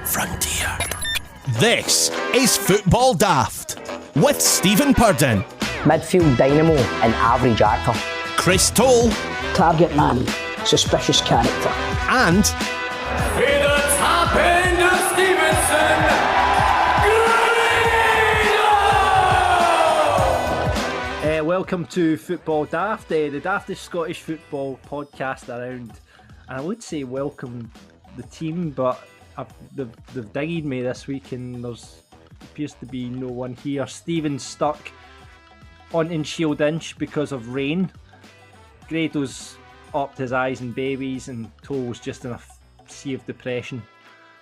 frontier. This is Football Daft with Stephen Purden, midfield dynamo and average actor, Chris Toll, target man, suspicious character, and With the top end of Stevenson, welcome to Football Daft, the daftest Scottish football podcast around. And I would say welcome the team, but they've dinged me this week and there's appears to be no one here. Stephen's stuck in Shield Inch because of rain. Grado's up to his eyes in babies, and Toll's just in a sea of depression.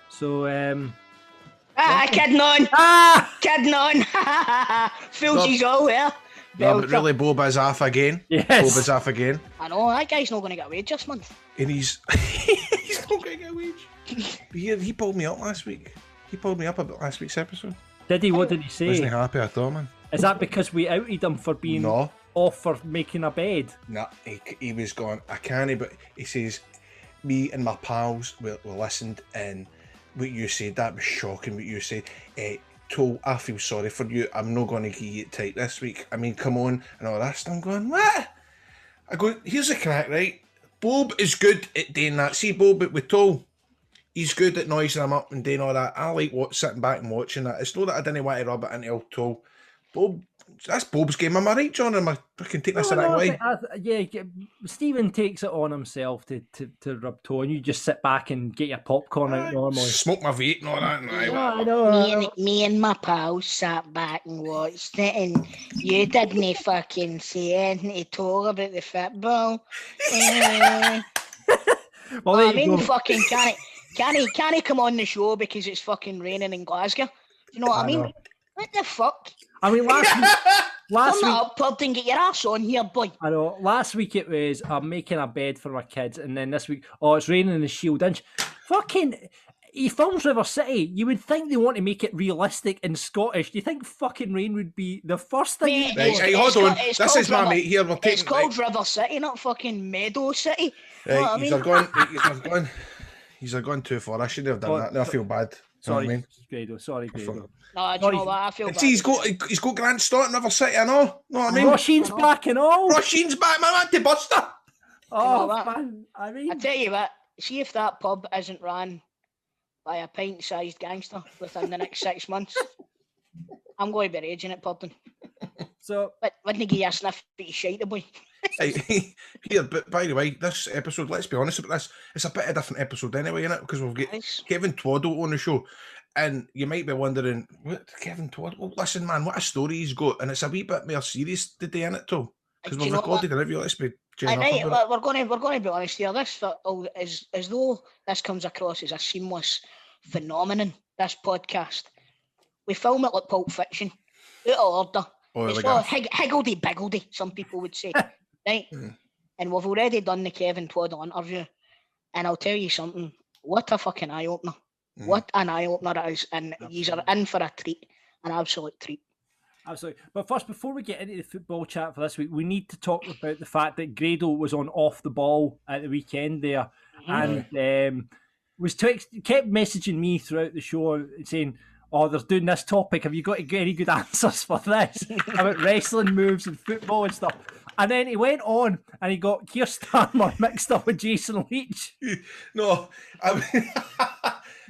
So, kidding on! Kidding on! Fools he's all there. No, but really, Bob is off again. Yes. Bob is off again. I know, that guy's not going to get a wage this month. And he's not going to get a wage. He pulled me up last week. He pulled me up about last week's episode. did he? What did he say? Wasn't happy at all, man. Is that because we outed him for being off for making a bed? No, he was going, I can't, but he says, me and my pals we listened, and what you said, that was shocking what you said. Toll, I feel sorry for you. I'm not going to give you it tight this week. I mean, come on, and all this. I'm going, what? I go, here's the crack, right? Bob is good at doing that. See, Bob with Toll, he's good at noising him up and doing all that. I like sitting back and watching that. It's not that I didn't want to rub it into old Toll. Bob, that's Bob's game. Am I right, John? Am I can take this the right way? Yeah, Stephen takes it on himself to rub Toll, and you just sit back and get your popcorn out normally. Smoke my vape and all that. I know. Me and my pals sat back and watched it, and you didn't fucking say anything at all about the football. Well, I mean, fucking can he come on the show because it's fucking raining in Glasgow? You know what I mean? What the fuck? I mean, last week, up, Pub, and get your ass on here, boy. I know. Last week it was I'm making a bed for my kids, and then this week, it's raining in the Shield Inch. Fucking, he films River City. You would think they want to make it realistic and Scottish. Do you think fucking rain would be the first thing? Hold on. This is my mate here. It's called River City, not fucking Meadow City. Right, he's gone too far. I shouldn't have done that. No, I feel bad. Sorry, you know what Grado. Sorry, Grado. No, do you know what? I feel bad. See, he's got Grant Stott in River City, I know. Know what I mean? Roisin's back and all. Roisin's back, man. I'm Buster. Oh, You know man. I mean, I tell you what, see if that pub isn't ran by a pint-sized gangster within the next 6 months, I'm going to be raging at Pubden. So, But wouldn't he give you a sniff at your shite, boy? Hey, here, but by the way, this episode, let's be honest about this, it's a bit of a different episode anyway, innit? Because we've got Kevin Twaddle on the show. And you might be wondering, what Kevin Twaddle? Listen, man, what a story he's got. And it's a wee bit more serious today, innit, too? Because we've recorded an interview. Let's be Right, we're going to be honest here. This is as though this comes across as a seamless phenomenon, this podcast. We film it like Pulp Fiction, out of order. It's all higgledy-biggledy, some people would say. Right? And we've already done the Kevin Twaddle interview. And I'll tell you something, what a fucking eye-opener. What an eye-opener it is. And yous are in for a treat, an absolute treat. Absolutely. But first, before we get into the football chat for this week, we need to talk about the fact that Grado was on off the ball at the weekend there, and kept messaging me throughout the show saying, "Oh, they're doing this topic. Have you got any good answers for this about wrestling moves and football and stuff?" And then he went on and he got Keir Starmer mixed up with Jason Leach. No,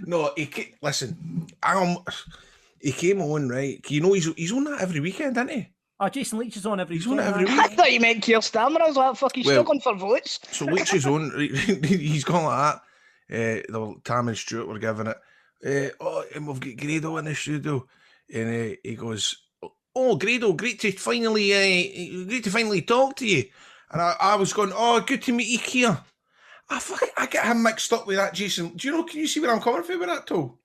no. Listen, he came on, right? You know, he's on that every weekend, isn't he? Oh, Jason Leach is on every weekend. On every week. I thought you meant Keir Starmer. I was like, fuck, he's still going for votes. So Leach is on. He's gone like that. Tam and Stuart were giving it. And we've got Grado in the studio, and he goes, "Oh, Grado, great to finally talk to you." And I was going, "Oh, good to meet you, Keir." I get him mixed up with that Jason. Do you know? Can you see where I'm coming from with that, too?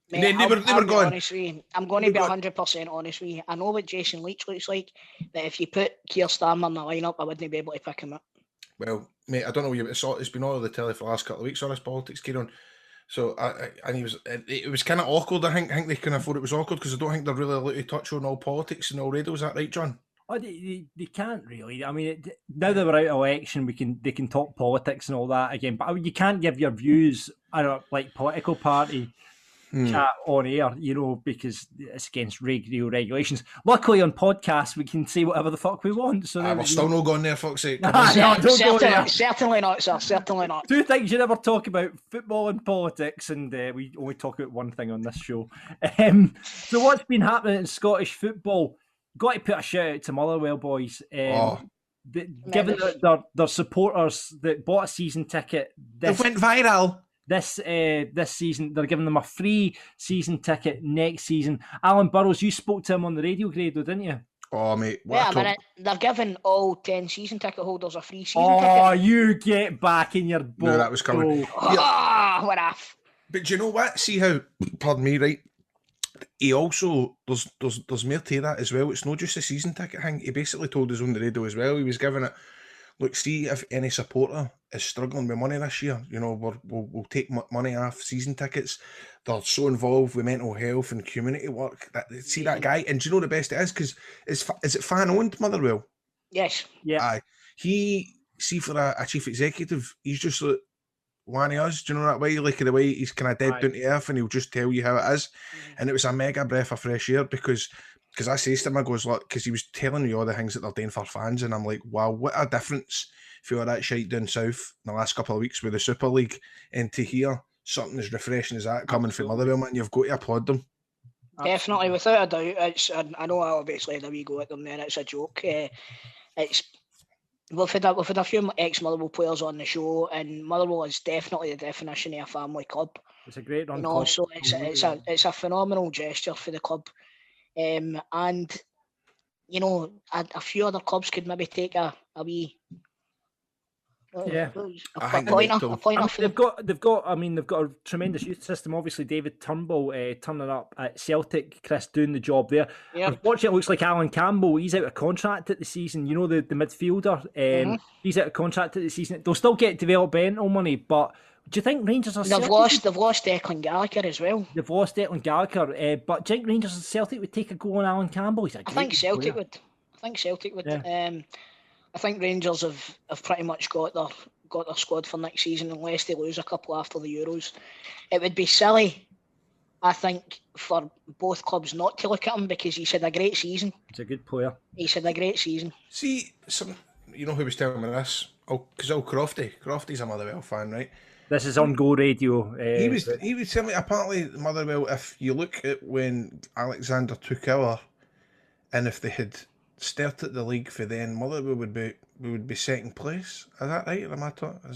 Mate, and then they were going. I'm going to be 100% honest with you. I know what Jason Leach looks like, but if you put Keir Starmer in the lineup, I wouldn't be able to pick him up. Well, mate, I don't know. It's been all over the telly for the last couple of weeks on this politics, Kieran. So, it was kind of awkward. I think they kind of thought it was awkward because I don't think they're really allowed to touch on all politics and all radio. Is that right, John? Oh, they can't really. I mean, now that we're out of election, they can talk politics and all that again. But you can't give your views. I don't know, like political party chat on air, because it's against radio regulations. Luckily on podcasts we can say whatever the fuck we want. So we're still not going there, fuck's sake. No, don't go there. Certainly not, sir. Certainly not. Two things you never talk about: football and politics, and we only talk about one thing on this show. So what's been happening in Scottish football? Got to put a shout out to Motherwell boys. Given that their supporters that bought a season ticket, It went viral. This season, they're giving them a free season ticket next season. Alan Burrows, you spoke to him on the radio, Grado, didn't you? Oh, mate. Wait a minute. They're giving all 10 season ticket holders a free season ticket. Oh, you get back in your boat. No, that was coming. What off? But do you know what? See how, pardon me, right? He also, there's more to that as well. It's not just a season ticket thing. He basically told us on the radio as well. He was giving it, look, see if any supporter is struggling with money this year, we'll take money off season tickets. They're so involved with mental health and community work. See that guy, and do you know the best it is? Because is it fan owned, Motherwell? Yes. Yeah. Aye. See for a chief executive, he's just like one of us. Do you know that way? Like the way he's kind of dead down to earth, and he'll just tell you how it is. And it was a mega breath of fresh air because I says to him, I goes, look, because he was telling me all the things that they're doing for fans, and I'm like, wow, what a difference for all that shite down south in the last couple of weeks with the Super League, and to hear something as refreshing as that coming from Motherwell, man, you've got to applaud them. Definitely, without a doubt. I know I obviously had a wee go at them then, it's a joke. We've had a few ex-Motherwell players on the show, and Motherwell is definitely the definition of a family club. It's a great run. So it's a phenomenal gesture for the club. And a few other clubs could maybe take a wee a pointer. They've got a tremendous youth system. Obviously, David Turnbull turning up at Celtic, Chris doing the job there. Yeah. Unfortunately, it looks like Alan Campbell, he's out of contract at the season. The midfielder, he's out of contract at the season. They'll still get developmental money, but do you think Rangers are They've lost Declan Gallagher as well. They've lost Declan Gallagher, but do you think Rangers and Celtic would take a go on Alan Campbell? I think Celtic would. Yeah. I think Rangers have pretty much got their squad for next season unless they lose a couple after the Euros. It would be silly, I think, for both clubs not to look at him because he's had a great season. He's a good player. He's had a great season. See, who was telling me this? Because Crofty's a Motherwell fan, right? This is on Go Radio. He was telling me, apparently, Motherwell, if you look at when Alexander took over, and if they had started the league for then, Motherwell would be second place. Is that right? Is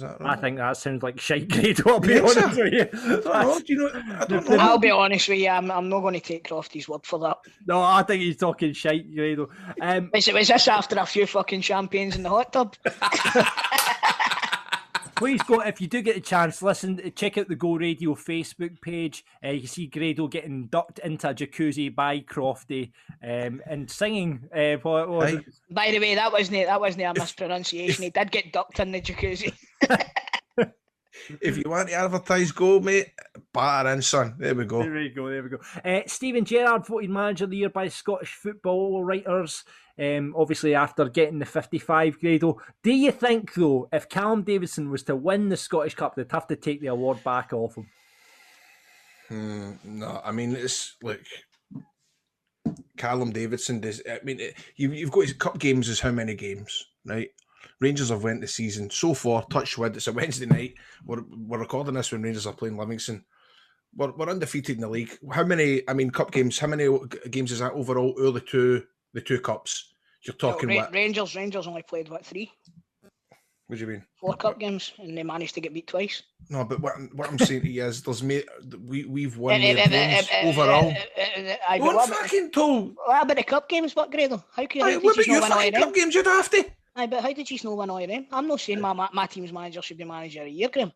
that right? I think that sounds like shite grade. I'll be honest with you. I don't know. I'll be honest with you. I'm not going to take Crofty's word for that. No, I think he's talking shite grade. Was this after a few fucking champagnes in the hot tub? Please go, if you do get a chance, check out the Go Radio Facebook page. You can see Grado getting ducked into a jacuzzi by Crofty and singing. What was it? By the way, that wasn't a mispronunciation. He did get ducked in the jacuzzi. If you want to advertise, go, mate. Batter in, son. There we go. There we go. Stephen Gerrard voted manager of the year by Scottish football writers. Obviously, after getting the 55 Grado. Do you think, though, if Callum Davidson was to win the Scottish Cup, they'd have to take the award back off him? No, I mean, it's like Callum Davidson does. I mean, you've got his cup games is how many games, right? Rangers have went the season so far. Touch wood. It's a Wednesday night. We're recording this when Rangers are playing Livingston. We're undefeated in the league. How many? I mean, cup games. How many games is that overall? All the two cups. You're talking what? Rangers only played 3? What do you mean? 4 cup games, and they managed to get beat twice. No, but what I'm saying to you is, we've won more games overall. Don't fucking told. What about the cup games? What, Grado? How did you what about know your win all fucking of cup them? games? You'd have to. Aye, but how did you know win all of them? I'm not saying my team's manager should be manager of the year, Graham.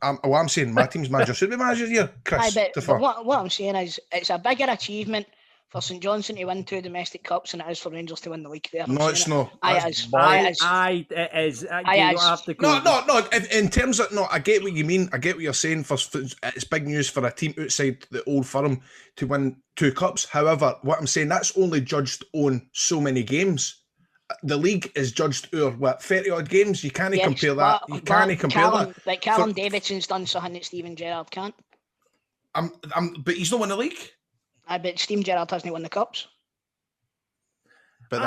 I'm saying my team's manager should be manager of the year, Chris. Aye, but what I'm saying is, it's a bigger achievement for St Johnstone to win 2 domestic cups than it is for Rangers to win the league there. No, it's not. Aye, it is. It is. No. In terms of, I get what you mean. I get what you're saying. It's big news for a team outside the Old Firm to win 2 cups. However, what I'm saying, that's only judged on so many games. The league is judged over 30 odd games. You can't compare that. You can't compare that. Like Callum Davidson's done something that Stephen Gerrard can't. But he's not won the league. I bet Steven Gerrard hasn't won the cups. But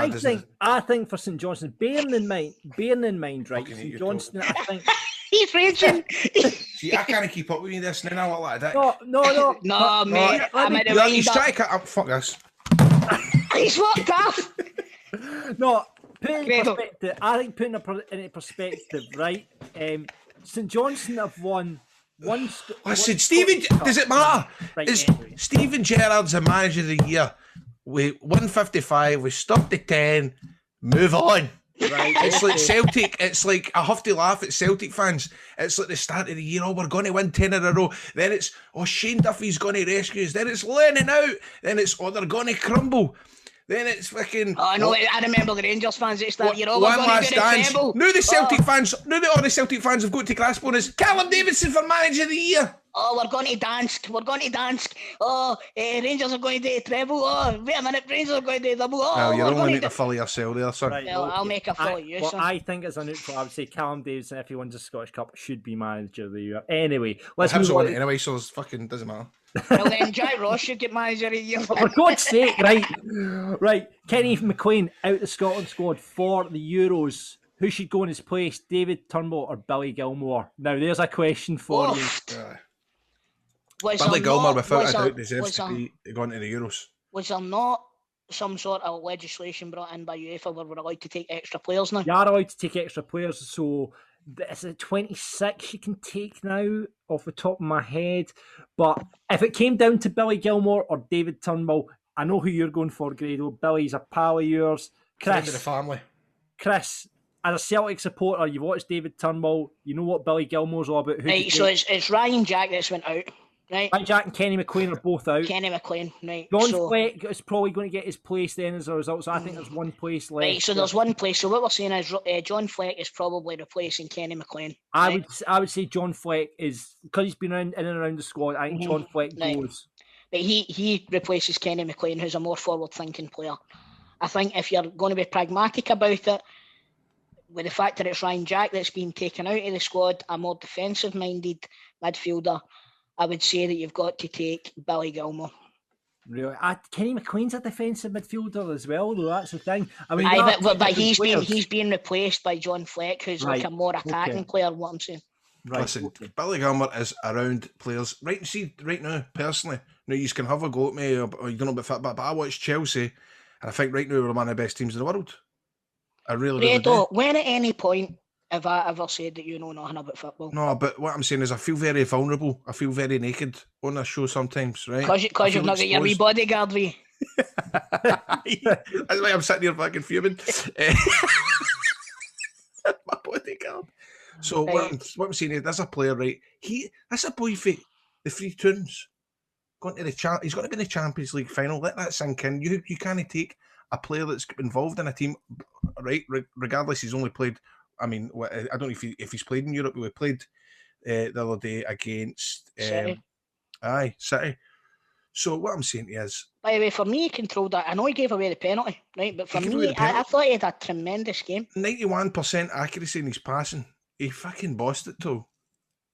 I think for St Johnstone, bearing in mind, right? Fucking hate St you, Johnstone, I think. He's raging. See, I can't keep up with you this now. I look like that. No, No, mate. I'm at the Yeah, wind he's up. trying to cut up. Fuck this. He's walked off. No, putting in Grado. perspective, I think putting it into perspective, right? St Johnstone have won one. Listen, Stephen, does it matter? Right, Is anyway. Stephen Gerrard's the manager of the year? We 155. We stopped at 10. Move on. Right, It's like Celtic. It's like I have to laugh at Celtic fans. It's like the start of the year. Oh, we're going to win 10 in a row. Then it's Shane Duffy's going to rescue us. Then it's Lennon out. Then it's they're going to crumble. Then it's fucking. Oh no, I remember the Rangers fans at the start. You're all one going to last do the dance. treble. Now the Celtic fans. Now that all the Celtic fans have got to grasp on is Callum Davidson for manager of the year. Oh, we're going to dance. We're going to dance. Oh, Rangers are going to do a treble. Oh, wait a minute, Rangers are going to do a double. Oh, Well, you're we're only going making to a fool of yourself there, son. Right, Well, I'll make a fool of you, Well, son. I think as a neutral, I would say Callum Davidson, if he wins the Scottish Cup, should be manager of the year. Anyway, let's Hibs move won on. it anyway, so it fucking doesn't matter. Well, then Jack Ross should get manager of the year. For God's sake, right. Kenny McLean out the Scotland squad for the Euros. Who should go in his place, David Turnbull or Billy Gilmore? Now, there's a question for you. Billy Gilmore, without a doubt, deserves to be going to the Euros. Was there not some sort of legislation brought in by UEFA where we're allowed to take extra players now? You are allowed to take extra players, so is it 26 you can take now off the top of my head? But if it came down to Billy Gilmore or David Turnbull, I know who you're going for, Grado. Billy's a pal of yours. Friend of the family. Chris, as a Celtic supporter, you've watched David Turnbull, you know what Billy Gilmore's all about. Who Right, so it's Ryan Jack that's went out, right? Ryan Jack and Kenny McLean are both out. Kenny McLean, right? John so, Fleck is probably going to get his place then as a result, so I think there's one place left. right, so there's one place. So what we're saying is John Fleck is probably replacing Kenny McLean. I would say John Fleck is, because he's been in and around the squad, I think John Fleck Right. goes. But he replaces Kenny McLean, who's a more forward-thinking player. I think if you're going to be pragmatic about it, with the fact that it's Ryan Jack that's been taken out of the squad, a more defensive-minded midfielder, I would say that you've got to take Billy Gilmore. Really, Kenny McLean's a defensive midfielder as well, though. That's the thing. I mean, But he's being replaced by John Fleck, who's like a more attacking player. What I'm saying. Right, Listen, okay. Billy Gilmore is around players. Right now, personally, now you can have a go at me, or you don't know about football, but I watch Chelsea, and I think right now we're one of the best teams in the world. I really do. Grado, when at any point have I ever said that you know nothing about football? No, but what I'm saying is I feel very vulnerable. I feel very naked on this show sometimes, right? Because you've not got your wee bodyguard with you. That's why I'm sitting here fucking fuming. My bodyguard. So what I'm saying is, there's a player, right? That's a boy for the Three Tunes. Going to he's going to be in the Champions League final. Let that sink in. You can't take a player that's involved in a team, right? Regardless, he's only played. I mean, I don't know if he's played in Europe. We played the other day against City. City. So what I'm saying is, By the way, for me, he controlled that. I know he gave away the penalty, right? But for me, I thought he had a tremendous game. 91% accuracy in his passing. He fucking bossed it too.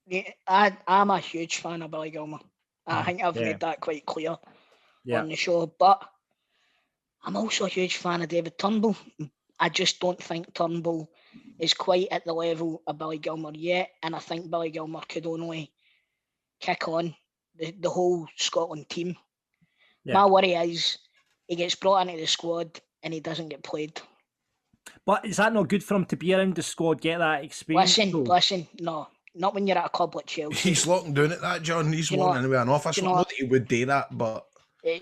Yeah, I'm a huge fan of Billy Gilmore. I think I've made that quite clear on the show. But I'm also a huge fan of David Turnbull. I just don't think Turnbull is quite at the level of Billy Gilmore yet. And I think Billy Gilmore could only kick on the whole Scotland team. Yeah. My worry is he gets brought into the squad and he doesn't get played. But is that not good for him to be around the squad, get that experience? Listen, no. Not when you're at a club like Chelsea. He's locking down at that, John. He's walking into an office. Not that he would do that, but...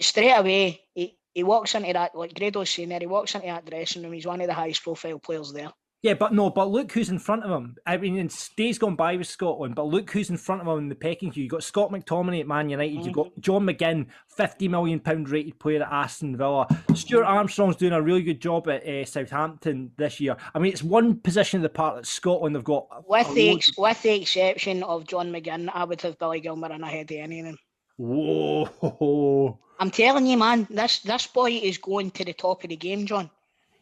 Straight away, he walks into that, like Grado's saying there, he walks into that dressing room. He's one of the highest profile players there. Yeah, but look who's in front of him. I mean, in days gone by with Scotland, but look who's in front of him in the pecking queue. You've got Scott McTominay at Man United. You've got John McGinn, £50 million rated player at Aston Villa. Stuart Armstrong's doing a really good job at Southampton this year. I mean, it's one position of the park that Scotland have got. With the exception of John McGinn, I would have Billy Gilmore in ahead of any of them. Whoa. I'm telling you, man, this boy is going to the top of the game, John.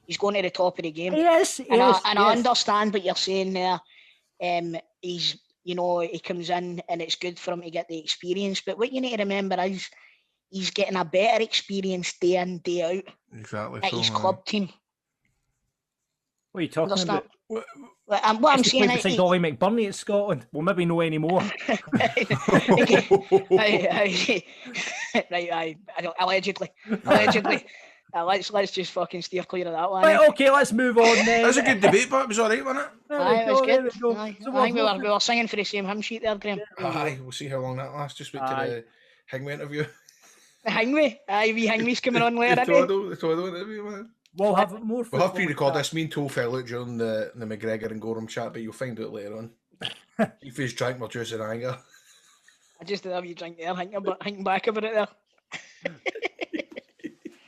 He's going to the top of the game. Yes, I understand what you're saying there. He's you know, he comes in and it's good for him to get the experience. But what you need to remember is he's getting a better experience day in, day out Exactly. at his club team. What are you talking Understand? about? What I'm He saying played beside Ollie McBurney at Scotland. We'll maybe know anymore. Right, allegedly. Let's just fucking steer clear of that one. Right, okay, let's move on then. That was a good debate, but it was all right, wasn't it? It was good. Aye, I think we were singing for the same hymn sheet there, Graham. Aye, we'll see how long that lasts. Just wait to the Hingway interview. The Hingway? Aye, wee Hingway's coming on later. The Twaddle interview, man. We'll have more. We'll have pre-record this. Me and Toe fell out during the McGregor and Gorham chat, but you'll find out later on. If he's drank my juice in anger. I just did have you drink there, thinking back about it there.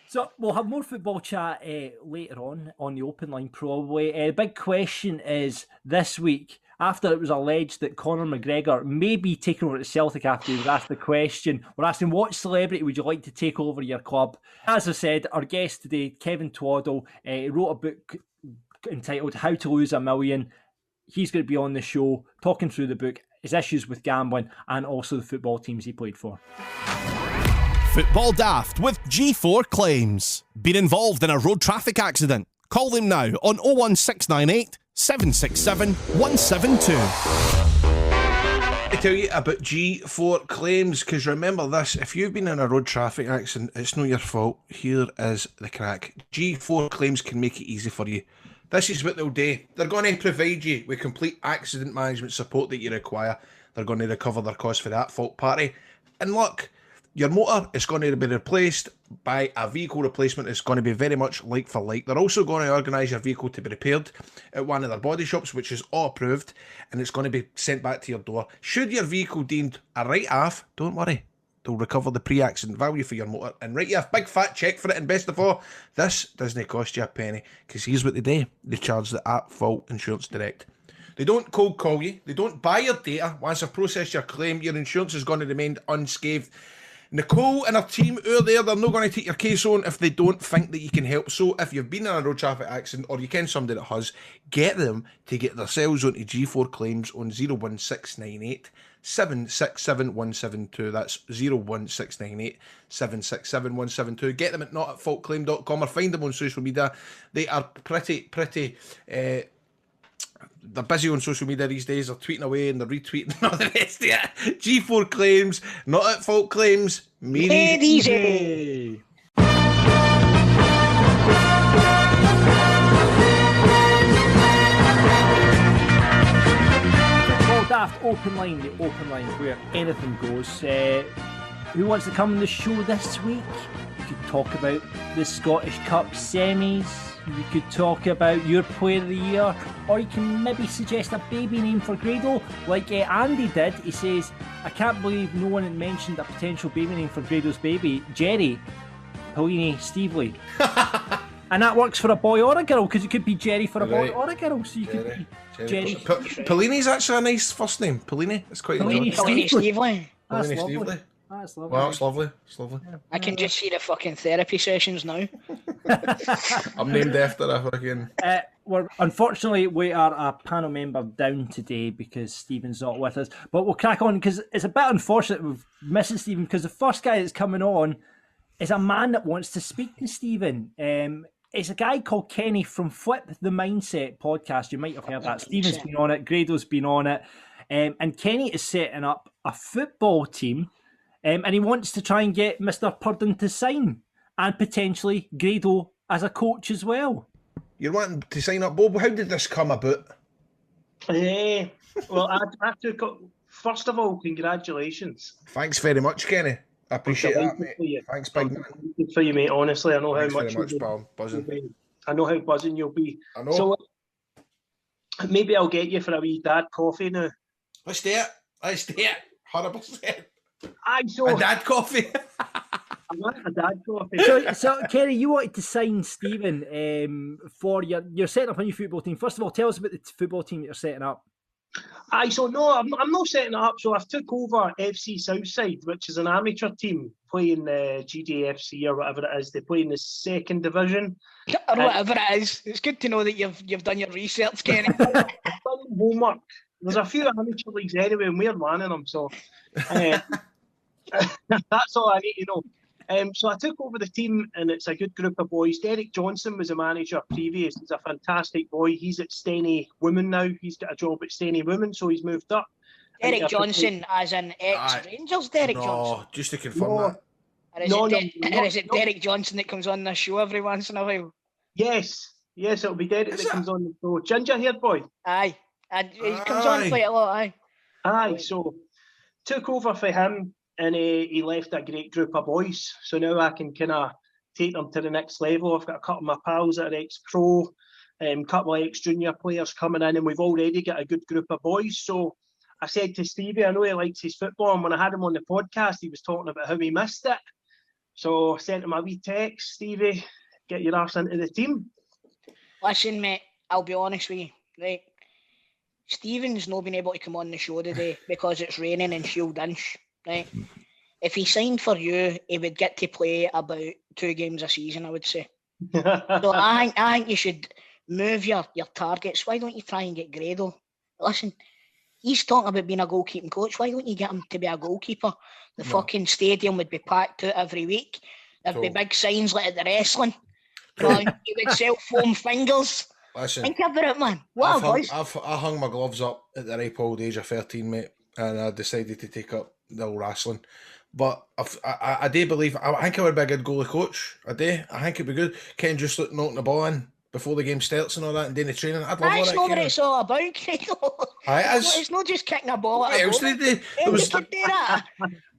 So we'll have more football chat later on the open line probably. The big question is this week, after it was alleged that Conor McGregor may be taking over at Celtic after he was asked the question, we're asking what celebrity would you like to take over your club? As I said, our guest today, Kevin Twaddle, wrote a book entitled How to Lose a Million. He's going to be on the show talking through the book, his issues with gambling, and also the football teams he played for. Football Daft with G4 Claims. Been involved in a road traffic accident? Call them now on 01698 767 172. I tell you about G4 Claims, because remember this, if you've been in a road traffic accident, it's not your fault. Here is the crack. G4 Claims can make it easy for you. This is what they'll do. They're going to provide you with complete accident management support that you require. They're going to recover their costs for that fault party. And look, your motor is going to be replaced by a vehicle replacement. It's going to be very much like for like. They're also going to organise your vehicle to be repaired at one of their body shops, which is all approved, and it's going to be sent back to your door. Should your vehicle deemed a write-off, don't worry. They'll recover the pre-accident value for your motor and write you a big fat check for it. And best of all, this doesn't cost you a penny, because here's what they do. They charge the at-fault insurance direct. They don't cold call you. They don't buy your data. Once I've processed your claim, your insurance is going to remain unscathed. Nicole and her team out there, they're not going to take your case on if they don't think that you can help. So if you've been in a road traffic accident or you ken somebody that has, get them to get themselves onto G4 Claims on 01698 767 172. That's 01698 767 172. Get them at notatfaultclaim.com or find them on social media. They are pretty they're busy on social media these days. They're tweeting away and they're retweeting and all the rest of it. G4 Claims, Not At Fault Claims, made easy. Football Daft Open Line, the open line where anything goes. Who wants to come on the show this week? We could talk about the Scottish Cup semis. You could talk about your player of the year, or you can maybe suggest a baby name for Grado, like Andy did. He says, I can't believe no one had mentioned a potential baby name for Grado's baby, Jerry Pauline Stevely. And that works for a boy or a girl, because it could be Jerry for a boy or a girl. So you could be Jerry. Pauline's actually a nice first name. Pauline, it's quite Pauline Stevely. That's lovely. Stevely. That's lovely. Well, it's lovely. It's lovely. Yeah. I can just see the fucking therapy sessions now. I'm named after a fucking... Unfortunately, we are a panel member down today because Stephen's not with us. But we'll crack on, because it's a bit unfortunate we're missing Stephen, because the first guy that's coming on is a man that wants to speak to Stephen. It's a guy called Kenny from Flip the Mindset podcast. You might have heard that. Stephen's been on it. Grado's been on it. And Kenny is setting up a football team. And he wants to try and get Mr. Purdon to sign, and potentially Grado as a coach as well. You're wanting to sign up, Bob? How did this come about? Well, I took up, first of all, congratulations. Thanks very much, Kenny. I appreciate that, mate. Thanks, big man. Good for you, mate. Honestly, I know Thanks how much. Very much, pal. Buzzing. I know how buzzing you'll be. I know. So maybe I'll get you for a wee dad coffee now. Let's do it. 100%. So A dad coffee. I want a dad coffee. So Kerry, you wanted to sign Stephen for you're setting up a new football team. First of all, tell us about the football team that you're setting up. So no, I'm not setting it up. So I've took over FC Southside, which is an amateur team playing GDFC or whatever it is. They play in the second division. Or whatever it is. It's good to know that you've done your research, Kenny. I've done homework. there's a few amateur leagues anyway, and we're running them, so that's all I need to know. So I took over the team, and it's a good group of boys. Derek Johnson was a manager previous. He's a fantastic boy. He's at Steny Women now. He's got a job at Steny Women, so he's moved up. Derek Johnson, as in ex-Rangers Derek Johnson? No, just to confirm that. Or is it Derek Johnson that comes on this show every once in a while? Yes, it'll be Derek that comes on the show. Ginger-haired boy. Aye, and he comes on quite a lot, Aye, so took over for him, and he left a great group of boys. So now I can kind of take them to the next level. I've got a couple of my pals that are ex-pro, a couple of ex-junior players coming in, and we've already got a good group of boys. So I said to Stevie, I know he likes his football, and when I had him on the podcast, he was talking about how he missed it. So I sent him a wee text, Stevie, get your arse into the team. Listen, mate, I'll be honest with you, right? Stephen's not been able to come on the show today because it's raining in Shield Inch, right? If he signed for you, he would get to play about 2 games a season, I would say. So I think you should move your targets. Why don't you try and get Grado? Listen, he's talking about being a goalkeeping coach. Why don't you get him to be a goalkeeper? The fucking stadium would be packed out every week. There'd be big signs like at the wrestling. You would sell foam fingers. Listen, think about it, man. What boys? I hung my gloves up at the ripe old age of 13, mate, and I decided to take up the old wrestling. But I do believe, I think I would be a good goalie coach. I think it'd be good. Ken just knocking the ball in before the game starts and all that, and doing the training. I'd love all that. That's not what it's all about, Credo. It's not just kicking a ball what at a else goal. did they do?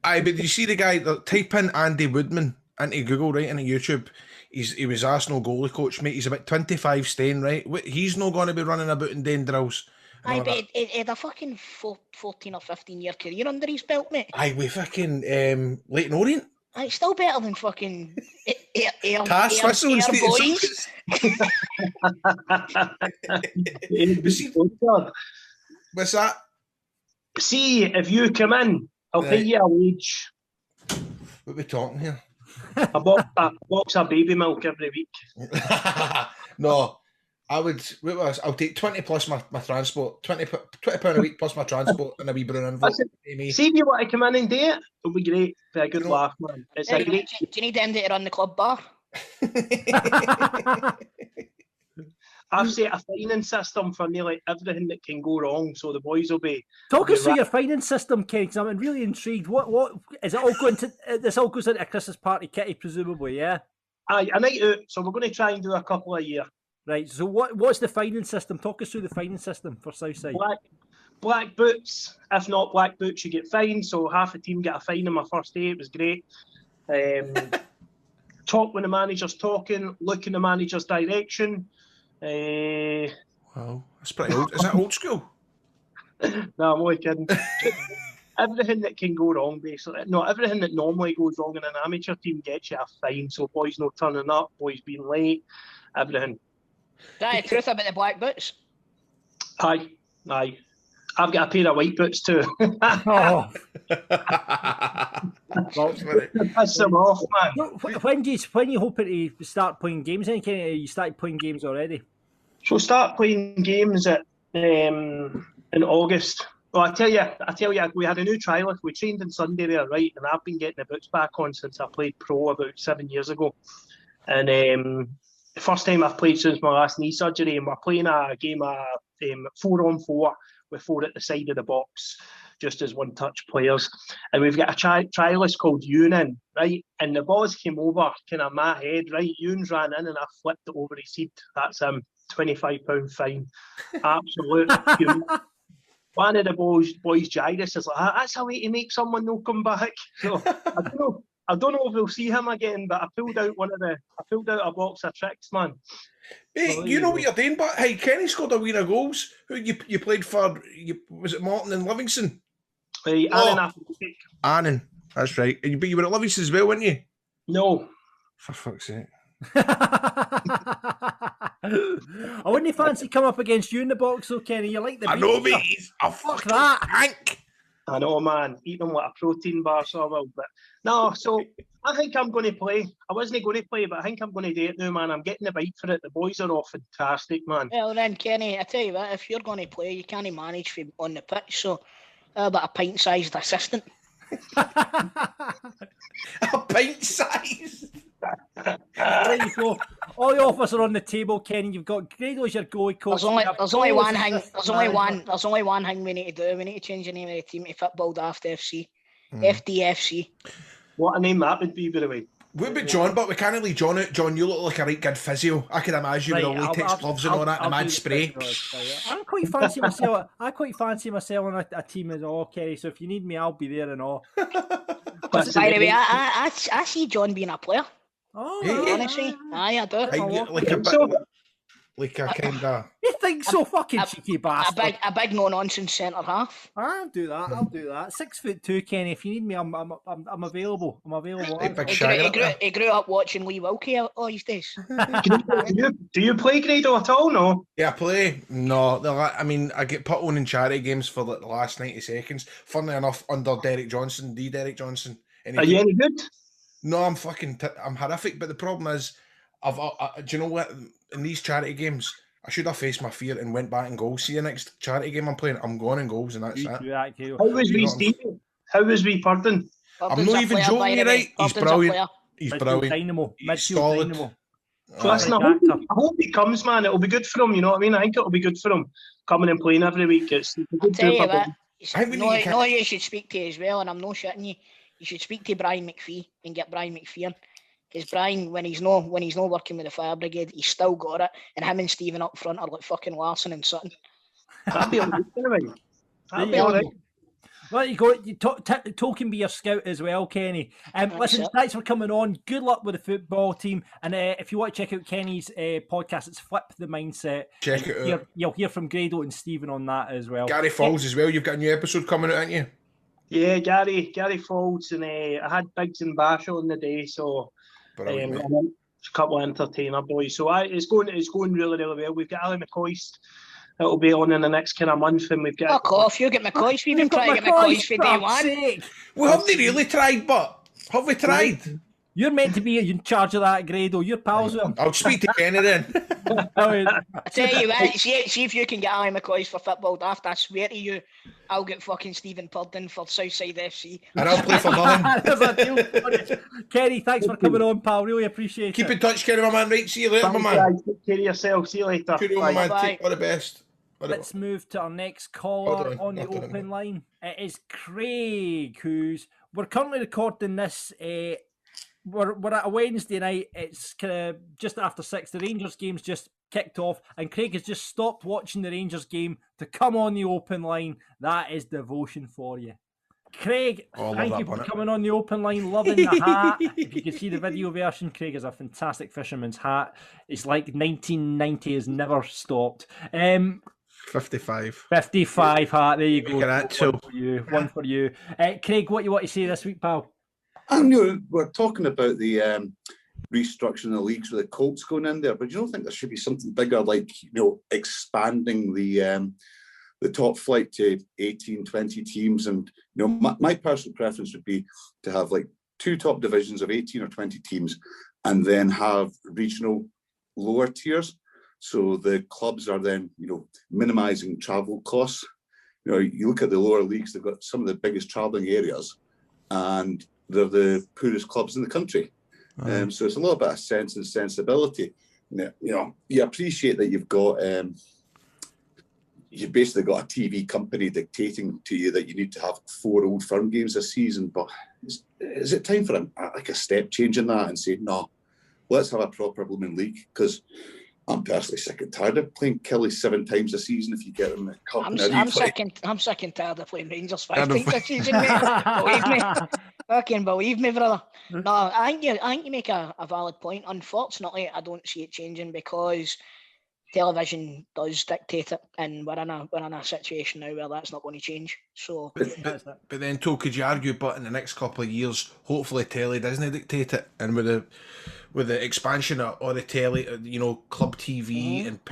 Aye, but you see the guy, type in Andy Woodman into Google, right, into YouTube. He was Arsenal goalie coach, mate. He's about 25 staying, right? He's not going to be running about and doing drills. Aye, but he had a fucking 14 or 15 year career under his belt, mate. Aye, with fucking Leighton Orient. Aye, it's still better than fucking Task whistle and state boys. What's that? See, if you come in, I'll pay you a wage. What are we talking here? A box of baby milk every week. No, I'll take 20 plus my transport, £20 a week plus my transport and a wee brown envelope. See if you want to come in and do it, it'll be great. Be a good laugh, man. It's a great. Do you need Andy to run the club bar? I've set a fining system for nearly everything that can go wrong, so the boys will be. Talk us through your fining system, Ken, because I'm really intrigued. What is it all going to? This all goes into a Christmas party kitty, presumably, yeah. Aye, a night out. So we're going to try and do a couple a year. Right. So what's the fining system? Talk us through the fining system for Southside. Black boots. If not black boots, you get fined. So half the team get a fine on my first day. It was great. Talk when the manager's talking. Look in the manager's direction. Wow, that's pretty old. Is that old school? No, I'm only kidding. Everything that can go wrong, basically. No, everything that normally goes wrong in an amateur team gets you a fine. So boys not turning up, boys being late, everything. Is that the truth about the black boots? Aye. I've got a pair of white boots too. Oh. Piss them off, man. When you hoping to start playing games? Then you started playing games already. So start playing games in August. Well, I tell you, we had a new trialist. We trained on Sunday there, right? And I've been getting the boots back on since I played pro about 7 years ago. And the first time I've played since my last knee surgery, and we're playing a game of 4-on-4 with 4 at the side of the box, just as one-touch players. And we've got a trialist called Ewan, right? And the balls came over kind of my head, right? Ewan's ran in and I flipped it over his head. That's him, £25 fine. Absolute. One of the boys Jairus is like, that's a way to make someone not come back. So I don't know if we'll see him again, but I pulled out a box of tricks, man. Hey, you know what you're doing, but hey, Kenny scored a win of goals. Who you played for? Was it Martin and Livingston? Annan, that's right. But you were at Livingston as well, weren't you? No. For fuck's sake. I wouldn't fancy come up against you in the box, though, Kenny. You like the beat. I know, mate. He's a fuck that. Hank. I know, man. Eat them like a protein bar, so I will. But no, so I think I'm going to play. I wasn't going to play, but I think I'm going to do it now, man. I'm getting the bite for it. The boys are all fantastic, man. Well then, Kenny, I tell you what, if you're going to play, you can't manage from on the pitch, so how about a pint-sized assistant? A pint size. There you go. All the offers are on the table, Kenny. You've got Grado as your goalie coach. There's only one thing we need to do. We need to change the name of the team to Football Daft FC. FDFC. What a name that would be, by the way. What about John? But we can't leave John out. John, you look like a right good physio. I can imagine with the latex gloves and all that, the mad spray. I quite fancy myself. I quite fancy myself on a team as all, Kenny. So if you need me, I'll be there and all. By the way, I see John being a player. Oh, Yeah. Honestly, I do. Like a kind of. You think so, fucking cheeky bastard? A big no nonsense centre half. I'll do that. 6'2", Kenny. If you need me, I'm available. Like big shagger. He grew up watching Lee Wilkie all these days. Do you play Grado at all? No. Yeah, I play. No, I mean, I get put on in charity games for like the last 90 seconds. Funnily enough, under Derek Johnson. Are you any good? No, I'm I'm horrific. But the problem is, do you know what? In these charity games, I should have faced my fear and went back and goals. See, the next charity game I'm playing, I'm going in goals, and that's it. How was we Stephen? How was we Purden? I'm not even joking, right? He's brilliant. He's brilliant. Dynamo. He's solid. Dynamo. So listen, I hope he comes, man. It'll be good for him. You know what I mean? I think it'll be good for him coming and playing every week. I'll tell you what. You should speak to as well, and I'm not shitting you. You should speak to Brian McPhee and get Brian McPhee in. Because Brian, when he's not working with the fire brigade, he's still got it. And him and Stephen up front are like fucking Larson and Sutton. That'd be all right. That'd be all right. Well, you go. Toll can be your scout as well, Kenny. Listen, thanks for coming on. Good luck with the football team. And if you want to check out Kenny's podcast, it's Flip the Mindset. Check it out. You'll hear from Grado and Stephen on that as well. Gary Falls as well. You've got a new episode coming out, haven't you? Yeah, Gary Falls, and I had Biggs and Bash on the day, so. A couple of entertainer boys, so it's going really, really well. We've got Ali McCoist that'll be on in the next kind of month, and we've got. Fuck off! You get McCoist. We've been trying to get McCoist for day one. Well, have they really tried? But have we tried? You're meant to be in charge of that, Grado. You're pals with him. I'll speak to Kenny then. I tell you what, see if you can get Ali McCoist for Football Daft. I swear to you, I'll get fucking Stephen Purden for Southside FC. And I'll play for nothing. Kenny, thanks for coming on, pal. Really appreciate it. Keep in touch, Kenny, my man. Right, see you later, my man. Take care of yourself. See you later. My man. Take all the best. Let's move to our next caller on the open line. It is Craig, we're currently recording this. We're at a Wednesday night. It's kind of just after 6. The Rangers game's just kicked off, and Craig has just stopped watching the Rangers game to come on the open line. That is devotion for you. Craig, thank you for coming on the open line. Loving the hat. If you can see the video version, Craig has a fantastic fisherman's hat. It's like 1990 has never stopped. 55 hat. There you go. One for you. Craig, what you want to say this week, pal? I know we're talking about the restructuring the leagues with the Colts going in there, but you don't think there should be something bigger, like expanding the top flight to 18, 20 teams? And my personal preference would be to have like 2 top divisions of 18 or 20 teams, and then have regional lower tiers. So the clubs are then minimising travel costs. You look at the lower leagues; they've got some of the biggest travelling areas, and they're the poorest clubs in the country. So it's a little bit of sense and sensibility. You appreciate that you've basically got a TV company dictating to you that you need to have 4 Old Firm games a season, but is it time for a step change in that and say, no, let's have a proper blooming league? Because I'm personally sick and tired of playing Kelly 7 times a season if you get them in a cup. I'm sick and tired of playing Rangers 5 times a season, mate. Believe me. Fucking believe me, brother. No, I think you make a valid point. Unfortunately, I don't see it changing because television does dictate it, and we're in a situation now where that's not going to change. So, but then, could you argue? But in the next couple of years, hopefully, telly doesn't dictate it, and with the expansion of the telly, club TV and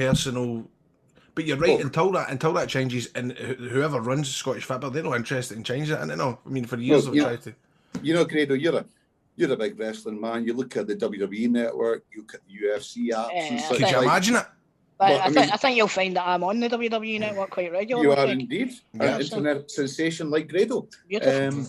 But you're right, until that changes, and whoever runs Scottish football, they're not interested in changing it, and I know. I mean, for years they've tried to. You know, Grado, you're a big wrestling man. You look at the WWE network, you look at the UFC apps and such. Could you imagine it? But I think you'll find that I'm on the WWE network quite regularly. You are indeed. An internet sensation like Grado. Beautiful.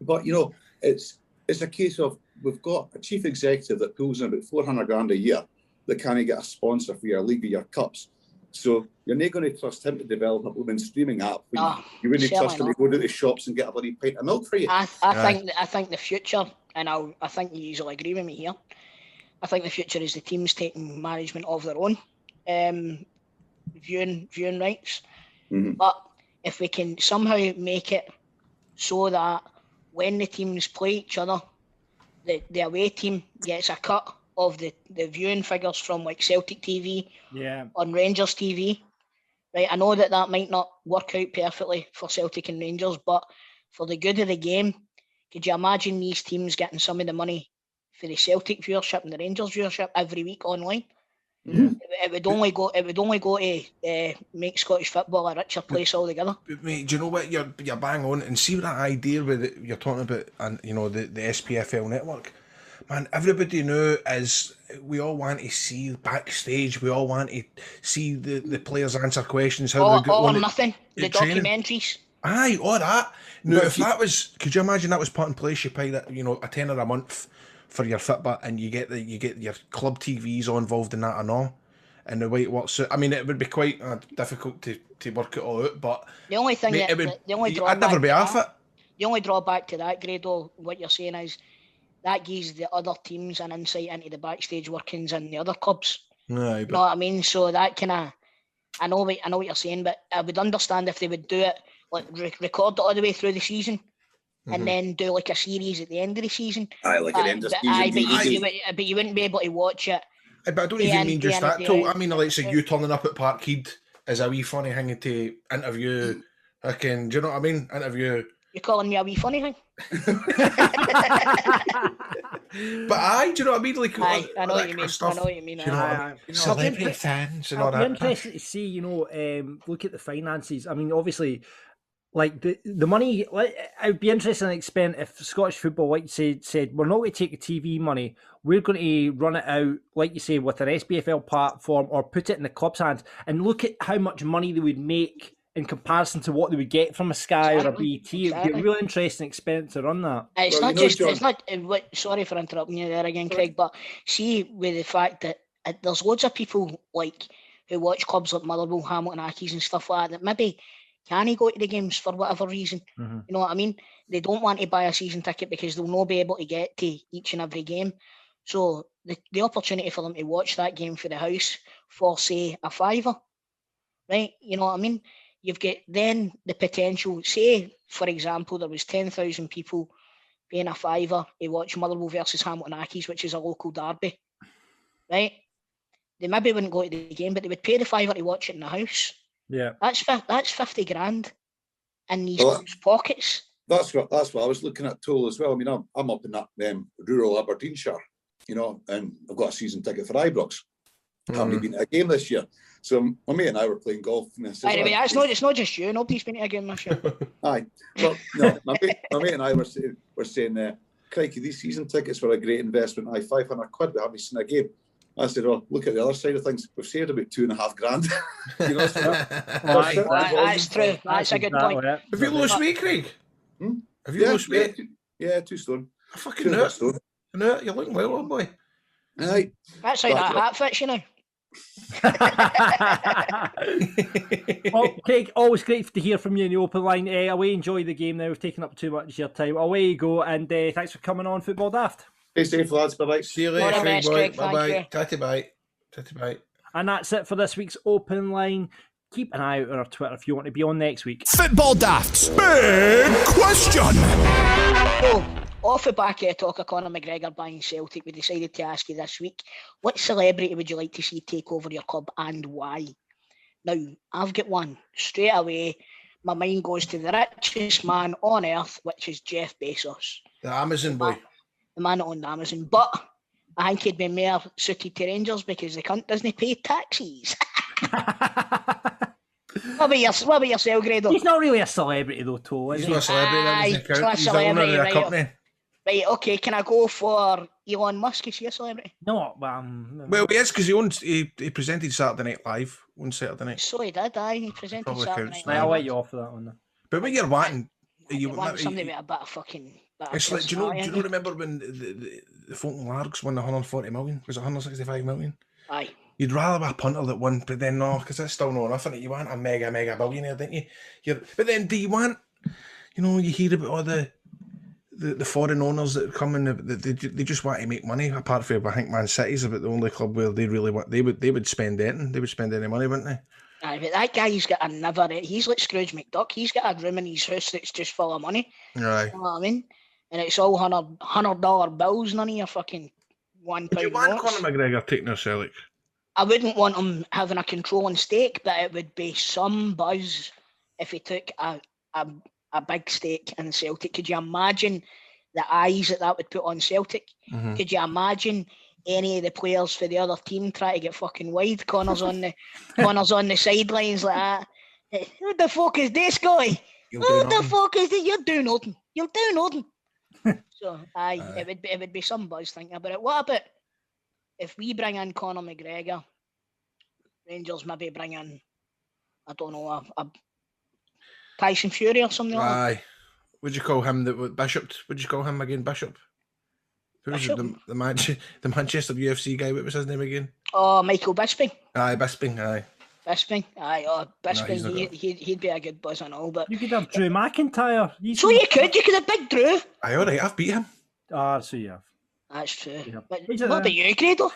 But, you know, it's a case of we've got a chief executive that pulls in about 400 grand a year that can't get a sponsor for your league or your cups. So you're not going to trust him to develop a blooming streaming app. You wouldn't trust him to go to the shops and get a bloody pint of milk for you. I think the future, and I think you usually agree with me here, I think the future is the teams taking management of their own viewing rights. Mm-hmm. But if we can somehow make it so that when the teams play each other, the away team gets a cut of the viewing figures from like Celtic TV on Rangers TV. Right, I know that might not work out perfectly for Celtic and Rangers, but for the good of the game, could you imagine these teams getting some of the money for the Celtic viewership and the Rangers viewership every week online? Yeah. It would only go to make Scottish football a richer place altogether. But mate, do you know what, you're bang on, and see that idea with you're talking about, and you know, the SPFL network. Man, everybody now we all want to see backstage. We all want to see the players answer questions. How all or nothing. The training. Documentaries. Aye, all that. Now, if that was, could you imagine that was put in place? You pay that, you know, a tenner a month for your Fitbit, and you get your club TVs all involved in that and all. And the way it works, I mean, it would be quite difficult to work it all out. But the only thing, I'd never be off it. The only drawback to that, Grado, what you're saying is that gives the other teams an insight into the backstage workings in the other clubs. Aye, you know what I mean? So that kind of, I know what you're saying, but I would understand if they would do it, like record it all the way through the season, and then do like a series at the end of the season. Aye, like an end of season. But you wouldn't be able to watch it. But I don't even mean just that. I mean, like, say you turning up at Parkhead is a wee funny thing to interview. Do you know what I mean? Interview. You're calling me a wee funny thing? But do you know what I mean? Like, I know what you mean. I know what you mean. You know, celebrity fans and all that. I'd be interested to see, you know, look at the finances. I mean, obviously, like the money. I'd be interested in explain if Scottish football, like you said, we're not going to take the TV money. We're going to run it out, like you say, with an SPFL platform or put it in the club's hands and look at how much money they would make in comparison to what they would get from a Sky or a BT. It'd be a real interesting expense to run that. Sorry for interrupting you there again, Craig, but see, with the fact that there's loads of people like who watch clubs like Motherwell, Hamilton Accies and stuff like that maybe can't go to the games for whatever reason. You know what I mean? They don't want to buy a season ticket because they'll not be able to get to each and every game. So the opportunity for them to watch that game for the house for, say, a £5, right? You know what I mean? You've got then the potential, say, for example, there was 10,000 people paying a £5 to watch Motherwell versus Hamilton Accies, which is a local derby, right? They maybe wouldn't go to the game, but they would pay the £5 to watch it in the house. Yeah, that's 50 grand in these pockets. That's what I was looking at, Toll, as well. I mean, I'm up in that rural Aberdeenshire, you know, and I've got a season ticket for Ibrox. Haven't been to a game this year. So my mate and I were playing golf. And it's not just you. Nobody's been to a game this year. Aye. Well, no, my mate and I were saying, crikey, these season tickets were a great investment. Aye, £500, we haven't seen a game. I said, oh, look at the other side of things. We've saved about $2,500. You know, that's true. That's a good point. Have you lost weight, Craig? Have you lost weight? Yeah, 2 stone. I fucking know it. No, you're looking well, old boy. Aye. That's how that hat fits, you know. Well, Craig, always great to hear from you in the open line. Away, enjoy the game now. We've taken up too much of your time. Away you go, and thanks for coming on Football Daft. Stay safe, lads. Bye-bye. See you later, Craig, boy. Bye-bye. Tatty bye. And that's it for this week's open line. Keep an eye out on our Twitter if you want to be on next week. Football Daft's big question. Off the back of talk of Conor McGregor buying Celtic, we decided to ask you this week, what celebrity would you like to see take over your club and why? Now, I've got one. Straight away, my mind goes to the richest man on earth, which is Jeff Bezos. The Amazon boy. The man that owned Amazon. But I think he'd be more suited to Rangers because the cunt doesn't pay taxes. What about yourself, Grado? He's not really a celebrity though, Toe, is He's he? not a celebrity. That Aye, doesn't he's count. not a He's the owner celebrity, of the right. company. Right, okay, can I go for Elon Musk? Is he a celebrity? No, Well, he is because he presented Saturday Night Live on Saturday night. So he did, aye. He presented Probably Saturday counts Night now. I'll Live. let you off for that one. But when you're wanting, You want somebody with a bit of fucking... it's like, do you know? Remember when the Fulton Larks won the 140 million? Was it 165 million? Aye. You'd rather have a punter that won, but then no, because that's still not enough. And you want a mega billionaire, don't you? But then, do you want? You know, you hear about all the foreign owners that come in. They just want to make money. Apart from, I think Man City's about the only club where they really want. They would spend anything. They would spend any money, wouldn't they? Aye, but that guy's got he's like Scrooge McDuck. He's got a room in his house that's just full of money. Right. You know what I mean? And it's all $100 bills, none of your fucking £1 Would you want notes. Conor McGregor taking a Celtic? I wouldn't want him having a controlling stake, but it would be some buzz if he took a big stake in Celtic. Could you imagine the eyes that would put on Celtic? Mm-hmm. Could you imagine any of the players for the other team try to get fucking wide? Connor's on the sidelines like that. Who the fuck is this guy? Who the fuck is this? You're doing nothing. You're doing nothing. So it would be some buzz thinking about it. What about if we bring in Conor McGregor? Rangers maybe bring in, I don't know, a Tyson Fury or something like that. Aye. Would you call him Bishop? Would you call him again Bishop? Who was it, the Manchester UFC guy? What was his name again? Oh, Michael Bisping. Aye, Bisping. Aye. Bisping. Aye. Oh, Bisping. No, he'd be a good buzz and all, but you could have Drew McIntyre. so you could have Big Drew. Aye, all right. I've beat him. Ah, so you have. That's true. Yeah. But what about you, Grado?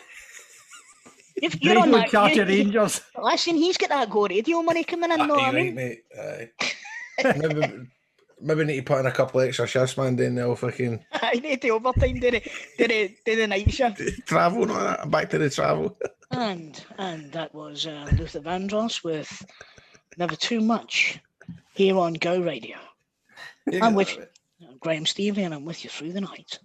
You're Grado on that. charge of Rangers. Listen, he's got that Go Radio money coming in. Know what I mean? Mate. Aye. Maybe need to put in a couple extra shifts, man. Then they'll fucking. I need the overtime. Do the night shift. Travel, no, that. Back to the travel. And that was Luther Vandross with Never Too Much here on Go Radio. I'm with Graham Stevie, and I'm with you through the night.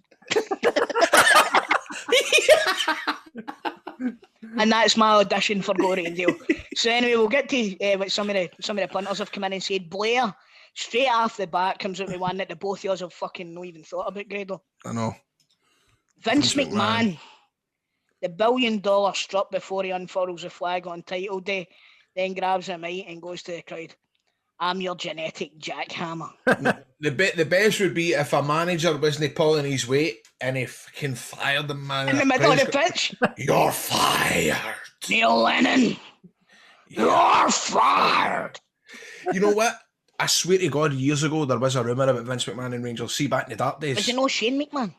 And that's my audition for Go Radio. So anyway, we'll get to what some of the punters have come in and said. Blair, straight off the bat, comes out with one that the both of us have fucking not even thought about, Grado. I know. Vince McMahon, the $1 billion strut before he unfurls the flag on title day, then grabs a mic and goes to the crowd. I'm your genetic jackhammer. The best would be if a manager wasn't pulling his weight and he fucking fired the man In the middle of the pitch. You're fired. Neil Lennon. You're fired. You know what? I swear to God, years ago there was a rumour about Vince McMahon and Rangers. See, back in the dark days. Was it no Shane McMahon?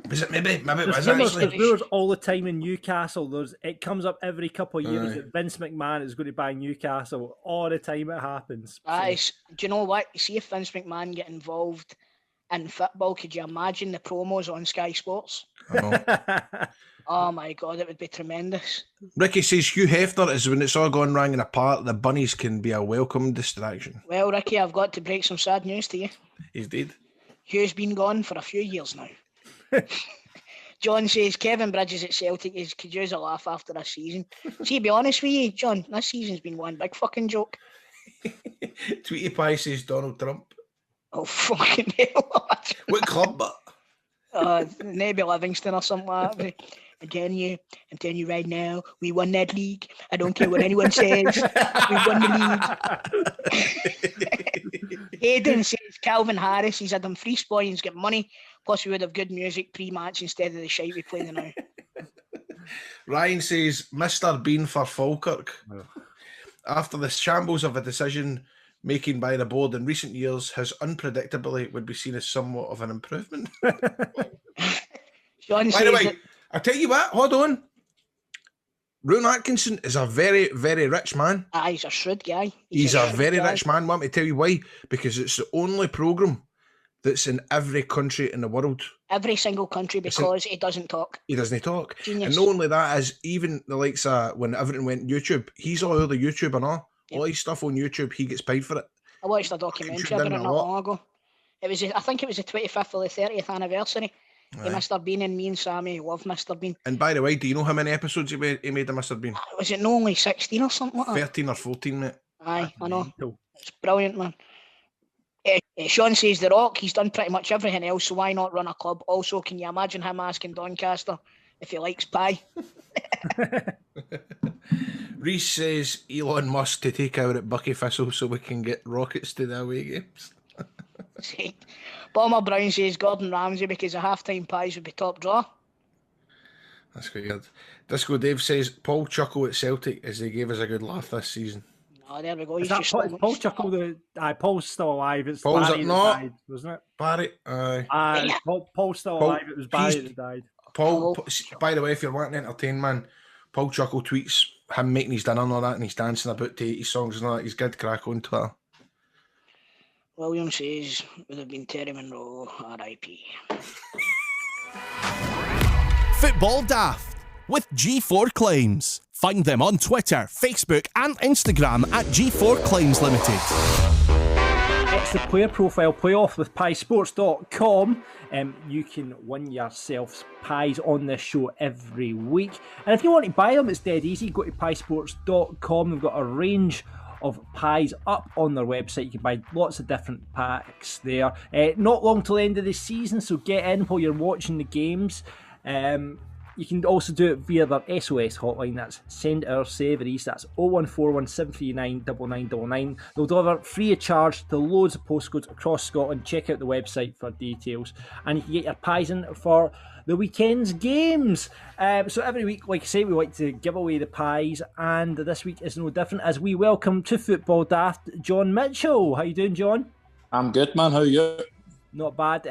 Was it maybe? Maybe it was There's actually. rumours all the time in Newcastle. It comes up every couple of years Aye. that Vince McMahon is going to buy Newcastle. All the time it happens. Do you know what? See if Vince McMahon get involved in football, could you imagine the promos on Sky Sports? I know. Oh my God, it would be tremendous. Ricky says Hugh Hefner is when it's all gone wrong in a part, the bunnies can be a welcome distraction. Well, Ricky, I've got to break some sad news to you. He's dead. Hugh's been gone for a few years now. John says Kevin Bridges at Celtic could use a laugh after this season. See, to be honest with you, John, this season's been one big fucking joke. Tweety Pie says Donald Trump. Oh, fucking hell. What club, but? Maybe Livingston or something like that. I'm telling you right now, we won that league. I don't care what anyone says. We won the league. Hayden says Calvin Harris, he's had them free spoilings, get money, plus we would have good music pre-match instead of the shite we play now. Ryan says Mr. Bean for Falkirk. After the shambles of a decision making by the board in recent years, his unpredictability would be seen as somewhat of an improvement. Sean By the way, I'll tell you what, hold on. Rowan Atkinson is a very, very rich man. he's a shrewd guy. He's a very guy. rich man. Want me to tell you why? Because it's the only programme that's in every country in the world. Every single country, because he doesn't talk. He doesn't talk. Genius. And not only that, is even the likes of when everything went YouTube, he's all over YouTube and all. Yep. All his stuff on YouTube, he gets paid for it. I watched a documentary Contributed about it a not lot. long ago. I think it was the 25th or the 30th anniversary. Mr. Bean, and me and Sammy love Mr. Bean. And by the way, do you know how many episodes he made of Mr. Bean? Was it no only 16 or something like that? 13 or 14, mate. Aye, I know. It's brilliant, man. Sean says The Rock, he's done pretty much everything else, so why not run a club? Also, can you imagine him asking Doncaster if he likes pie? Reese says Elon Musk to take out at Bucky Thistle so we can get rockets to the away games. Bomber Brown says Gordon Ramsay because the half-time pies would be top draw. That's good. Disco Dave says Paul Chuckle at Celtic as they gave us a good laugh this season. Oh, there we go. Is that Paul Chuckle? Paul's still alive. It's Paul's Barry that died, wasn't it? Barry, aye. Paul's still alive. It was Barry that died. Paul, by the way, if you're wanting to entertain, man, Paul Chuckle tweets him making his dinner and all that, and he's dancing about to 80 songs and all that. He's good crack on Twitter. William says would have been Terry Monroe, R.I.P. Football Daft with G4 Claims. Find them on Twitter, Facebook and Instagram at G4 Claims Limited. It's the player profile playoff with piesports.com. You can win yourselves pies on this show every week. And if you want to buy them, it's dead easy. Go to piesports.com. They've got a range of pies up on their website. You can buy lots of different packs there. Not long till the end of the season, so get in while you're watching the games. You can also do it via their SOS hotline. That's Send Our Savouries. That's 0141 739 9999. They'll deliver free of charge to loads of postcodes across Scotland. Check out the website for details. And you can get your pies in for the weekend's games. So every week, like I say, we like to give away the pies. And this week is no different as we welcome to Football Daft John Mitchell. How you doing, John? I'm good, man. How are you? Not bad.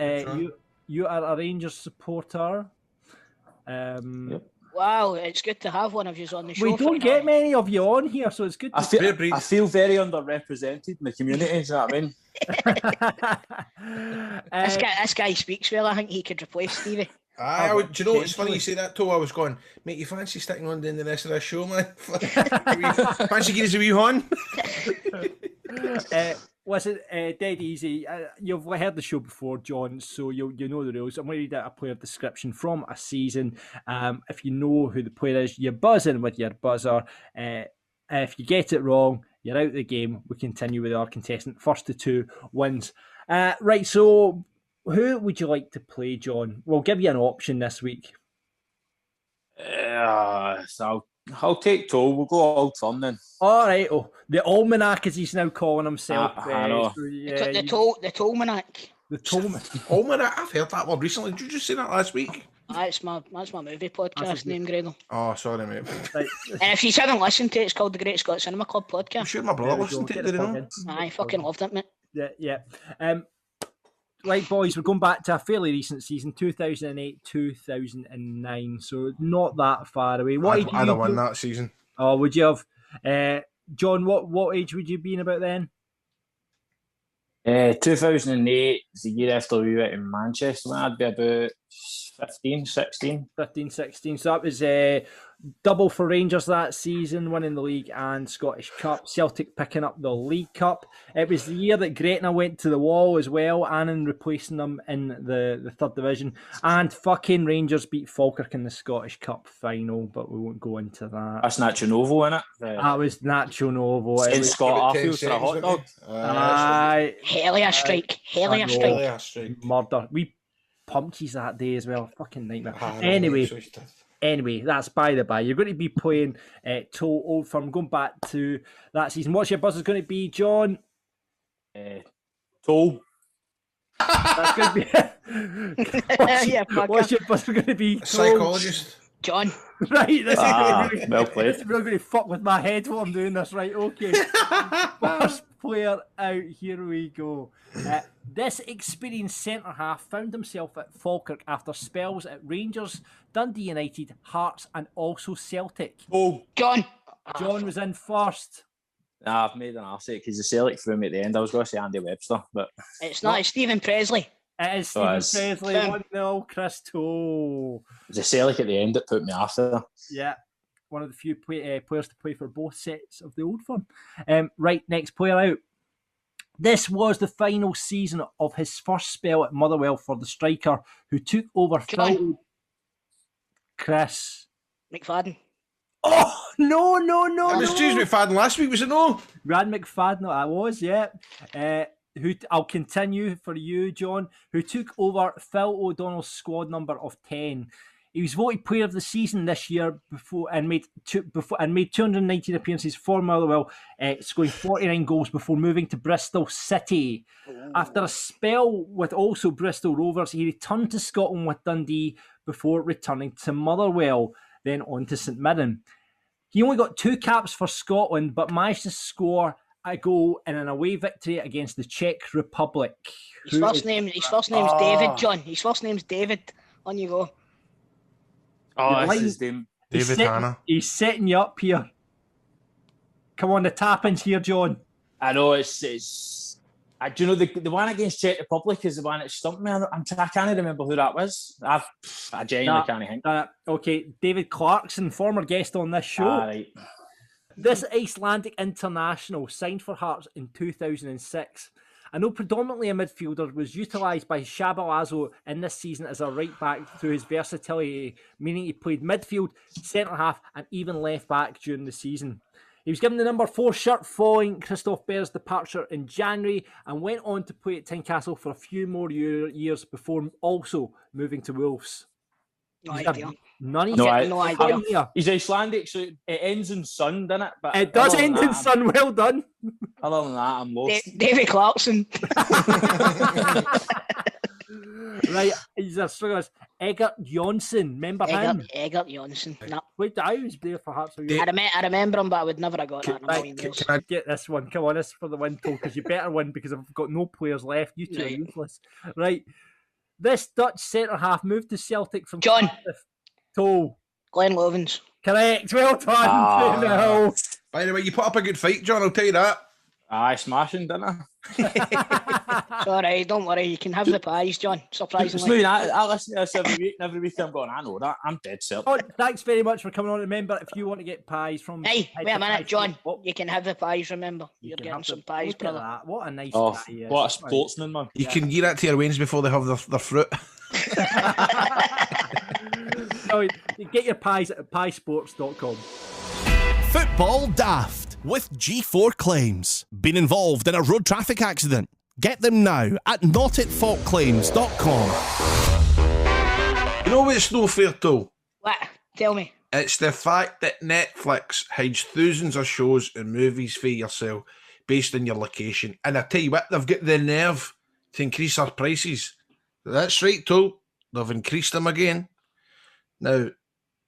You are a Rangers supporter. Yep. Wow, it's good to have one of you on the show. We don't get many of you on here, so it's good to I feel very underrepresented in the community, is that what I mean? This guy speaks well. I think he could replace Stevie. Do you know what's funny you say that, too? I was going, mate, you fancy sticking on doing the rest of this show, man? Fancy giving us a wee horn? Listen, dead easy. You've heard the show before, John, so you know the rules. I'm going to read out a player description from a season. If you know who the player is, you buzz in with your buzzer. If you get it wrong, you're out of the game. We continue with our contestant. First to two wins. Right, so who would you like to play, John? We'll give you an option this week. So I'll take Toll. We'll go Old Firm then. All right. Oh, the Almanac, as he's now calling himself. I know. The Tollmanac. The Tollman. Almanac. I've heard that word recently. Did you just say that last week? That's my movie podcast name, Gradle. Oh, sorry, mate. Right. And if you haven't listened to it, it's called the Great Scott Cinema Club podcast. I'm sure my brother listened to it, did he know? I fucking loved it, mate. Yeah. Right, boys, we're going back to a fairly recent season, 2008-2009, so not that far away. I'd have won that season. Oh, would you have? John, what age would you have been about then? 2008 is the year after we went in Manchester. I'd be about 15, 16. 15, 16. So that was double for Rangers that season, winning the league and Scottish Cup. Celtic picking up the League Cup. It was the year that Gretna went to the wall as well, Annan replacing them in the third division. And fucking Rangers beat Falkirk in the Scottish Cup final, but we won't go into that. That's Nacho Novo, innit? That was Nacho Novo. In Scott Arfield for a hot dog. Hellier strike. Murder. We pumped you that day as well. Fucking nightmare. Anyway, that's by the by. You're going to be playing Toll Old Firm. Going back to that season. What's your buzzer going to be, John? Toll. That's going to be... what's your buzzer going to be? Psychologist. John. Right. Well played. This is really going to fuck with my head while I'm doing this. Right, okay. First player out. Here we go. This experienced centre-half found himself at Falkirk after spells at Rangers, Dundee United, Hearts and also Celtic. Oh, John was in first. Nah, I've made an arse because the Celtic threw me at the end. I was going to say Andy Webster, but... It's not. It's Stephen Presley. It is Stephen Presley. 1-0, Chris Toll. It was the Celtic at the end that put me after. Yeah. One of the few players to play for both sets of the Old Firm. Right, next player out. This was the final season of his first spell at Motherwell for the striker who took over John. Chris. McFadden. Oh, no. It was James McFadden last week, was it no? Rand McFadden, I was, yeah. Who I'll continue for you, John, who took over Phil O'Donnell's squad number of 10. He was voted player of the season this year and made 219 appearances for Motherwell, scoring 49 goals before moving to Bristol City. After a spell with also Bristol Rovers, he returned to Scotland with Dundee before returning to Motherwell, then on to St Mirren. He only got 2 caps for Scotland, but managed to score a goal in an away victory against the Czech Republic. His first name's David, John. His first name's David. On you go. Oh, that's his name. David Hanna. He's setting you up here. Come on, the tap-ins here, John. I know it's. Do you know the one against Czech Republic is the one that stumped me? I can't remember who that was. I genuinely can't think. Okay, David Clarkson, former guest on this show. Right. This Icelandic international signed for Hearts in 2006. And though predominantly a midfielder, was utilised by Xabi Alonso in this season as a right-back through his versatility, meaning he played midfield, centre-half and even left-back during the season. He was given the number 4 shirt following Christophe Berr's departure in January and went on to play at Tynecastle for a few more years before also moving to Wolves. No idea. No idea. He's Icelandic, so it ends in son, doesn't it? But it does end in son. Well done. Other than that, I'm lost. David Clarkson. Right, he's a struggler. Eggert Jonsson, remember him? Eggert Jonsson. No. Wait, I was there for Hearts. I remember him, but I would never have got that. Right, can I get this one? Come on, this is for the win, Toll, because you better win because I've got no players left. You two are useless. Right. This Dutch centre-half moved to Celtic from John. Cardiff. Toll. Glenn Lovens. Correct. Well done. 2-0. By the way, you put up a good fight, John, I'll tell you that. Aye, smashing, didn't I? It's all right, don't worry. You can have the pies, John. Surprisingly. I listen to this every week I'm going, I know that. I'm dead set. Oh, thanks very much for coming on. Remember, if you want to get pies from... Hey, wait a minute, John. You can have the pies, remember. You're getting some pies, brother. That. What a nice guy. What a sportsman, man. You can gear that to your Waynes before they have their fruit. So, you get your pies at piesports.com. Football Daft with G4 Claims. Been involved in a road traffic accident? Get them now at notitfaultclaims.com. You know what's no fair, Toll? What? Tell me. It's the fact that Netflix hides thousands of shows and movies for yourself based on your location. And I tell you what, they've got the nerve to increase our prices. That's right, Toll. They've increased them again. Now,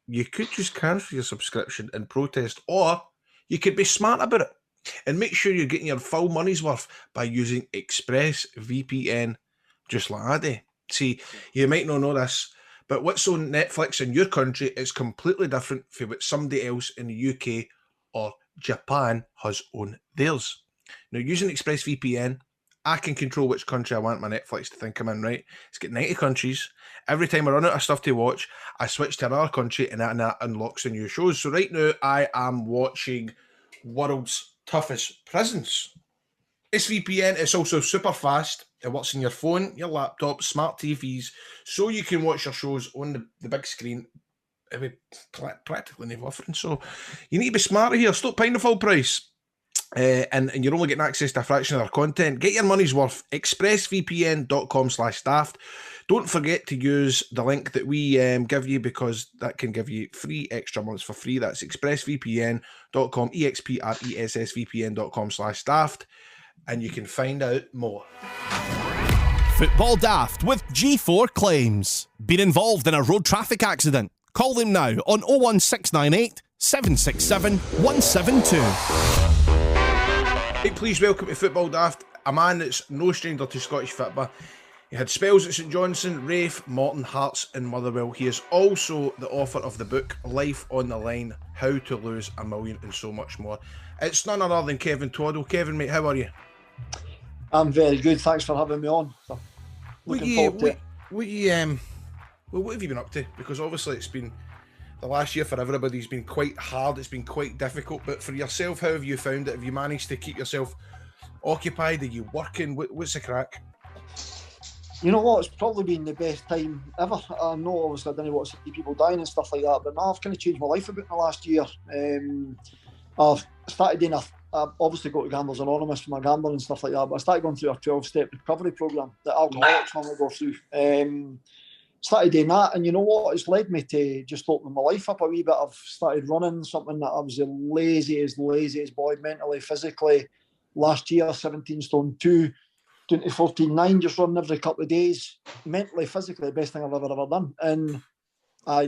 you could just cancel your subscription and protest, or you could be smart about it and make sure you're getting your full money's worth by using ExpressVPN, just like I do. See, you might not know this, but what's on Netflix in your country is completely different from what somebody else in the UK or Japan has on theirs. Now, using ExpressVPN, I can control which country I want my Netflix to think I'm in, right? It's got 90 countries. Every time I run out of stuff to watch, I switch to another country and that unlocks the new shows. So right now, I am watching World's Toughest Prisons. This VPN is also super fast. It works on your phone, your laptop, smart TVs, so you can watch your shows on the big screen with practically no buffering. So you need to be smarter here. Stop paying the full price. And you're only getting access to a fraction of our content. Get your money's worth. expressvpn.com/daft. Don't forget to use the link that we give you, because that can give you 3 extra months for free. That's expressvpn.com, expressvpn.com/daft, and you can find out more. Football Daft with G4 Claims. Been involved in a road traffic accident? Call them now on 01698 767 172. Right, please welcome to Football Daft a man that's no stranger to Scottish football. He had spells at St Johnstone, Raith, Morton, Hearts and Motherwell. He is also the author of the book Life on the Line, How to Lose a Million and so much more. It's none other than Kevin Twaddle. Kevin, mate, how are you? I'm very good, thanks for having me on. So, what have you been up to? Because obviously it's been, the last year for everybody's been quite hard, it's been quite difficult, but for yourself, how have you found it? Have you managed to keep yourself occupied? Are you working? What's the crack? You know what? It's probably been the best time ever. I know obviously I didn't want to see people dying and stuff like that, but now I've kind of changed my life a bit in the last year. I've started doing I've obviously got to Gamblers Anonymous for my gambling and stuff like that, but I started going through a 12-step recovery program that alcoholics normally go through. Started doing that, and you know what? It's led me to just open my life up a wee bit. I've started running, something that I was the laziest boy, mentally, physically. Last year, 17 stone 2. Doing to 14.9, just running every couple of days. Mentally, physically, the best thing I've ever done. And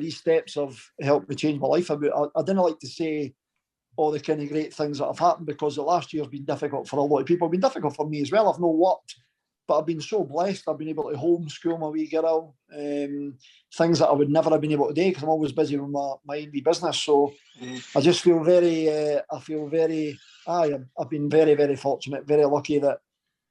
these steps have helped me change my life a bit. I didn't like to say all the kind of great things that have happened because the last year has been difficult for a lot of people. It's been difficult for me as well. I've not worked, but I've been so blessed. I've been able to homeschool my wee girl. Things that I would never have been able to do because I'm always busy with my indie business. So I just feel I've been very, very fortunate, very lucky that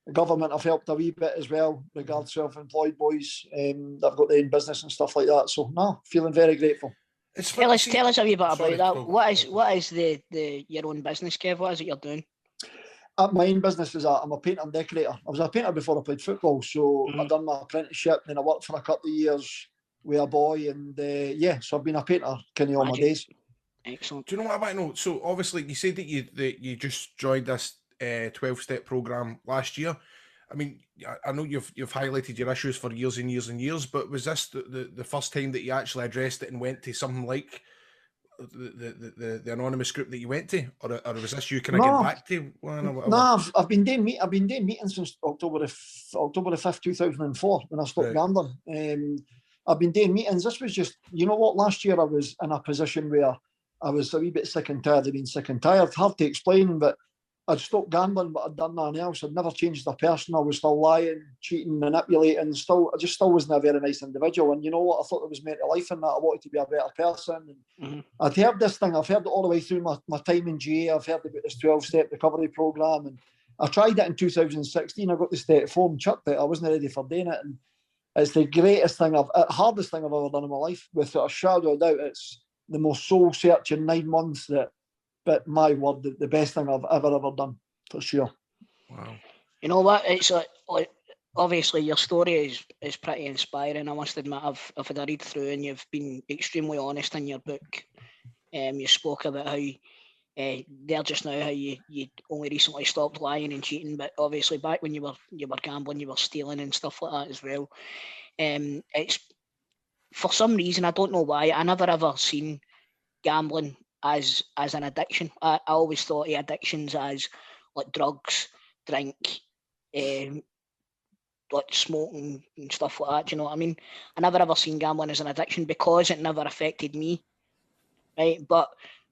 the government have helped a wee bit as well, regarding self-employed boys that have got their own business and stuff like that. So feeling very grateful. Tell us a wee bit about that. What is the your own business, Kev? What is it you're doing? My own business is I'm a painter and decorator. I was a painter before I played football, so I've done my apprenticeship, then I worked for a couple of years with a boy, and so I've been a painter kind of all my days. Excellent. Do you know what I might know? So obviously you said that you just joined this 12-step program last year. I mean, I know you've highlighted your issues for years and years and years, but was this the first time that you actually addressed it and went to something like the anonymous group that you went to, or was this you kind of get back to one or whatever? No, I've been doing meetings since October the 5th, 2004 when I stopped gambling. I've been doing meetings. This was just, you know what? Last year I was in a position where I was a wee bit sick and tired of being sick and tired. Hard to explain, but I'd stopped gambling, but I'd done nothing else. I'd never changed the person. I was still lying, cheating, manipulating. I just still wasn't a very nice individual. And you know what? I thought there was mental life in that. I wanted to be a better person. And I'd heard this thing. I've heard it all the way through my time in GA. I've heard about this 12-step recovery program. And I tried it in 2016. I got to step 4 and chucked it. I wasn't ready for doing it. And it's the greatest thing hardest thing I've ever done in my life. Without a shadow of doubt, it's the most soul-searching 9 months but my word, the best thing I've ever done, for sure. Wow. You know what? It's like obviously your story is pretty inspiring. I must admit, I've had a read through and you've been extremely honest in your book. You spoke about how there just now how you only recently stopped lying and cheating, but obviously back when you were gambling, you were stealing and stuff like that as well. It's for some reason, I don't know why, I never ever seen gambling as an addiction. I always thought of addictions as like drugs, drink, like smoking and stuff like that. Do you know what I mean? I never ever seen gambling as an addiction because it never affected me, right? But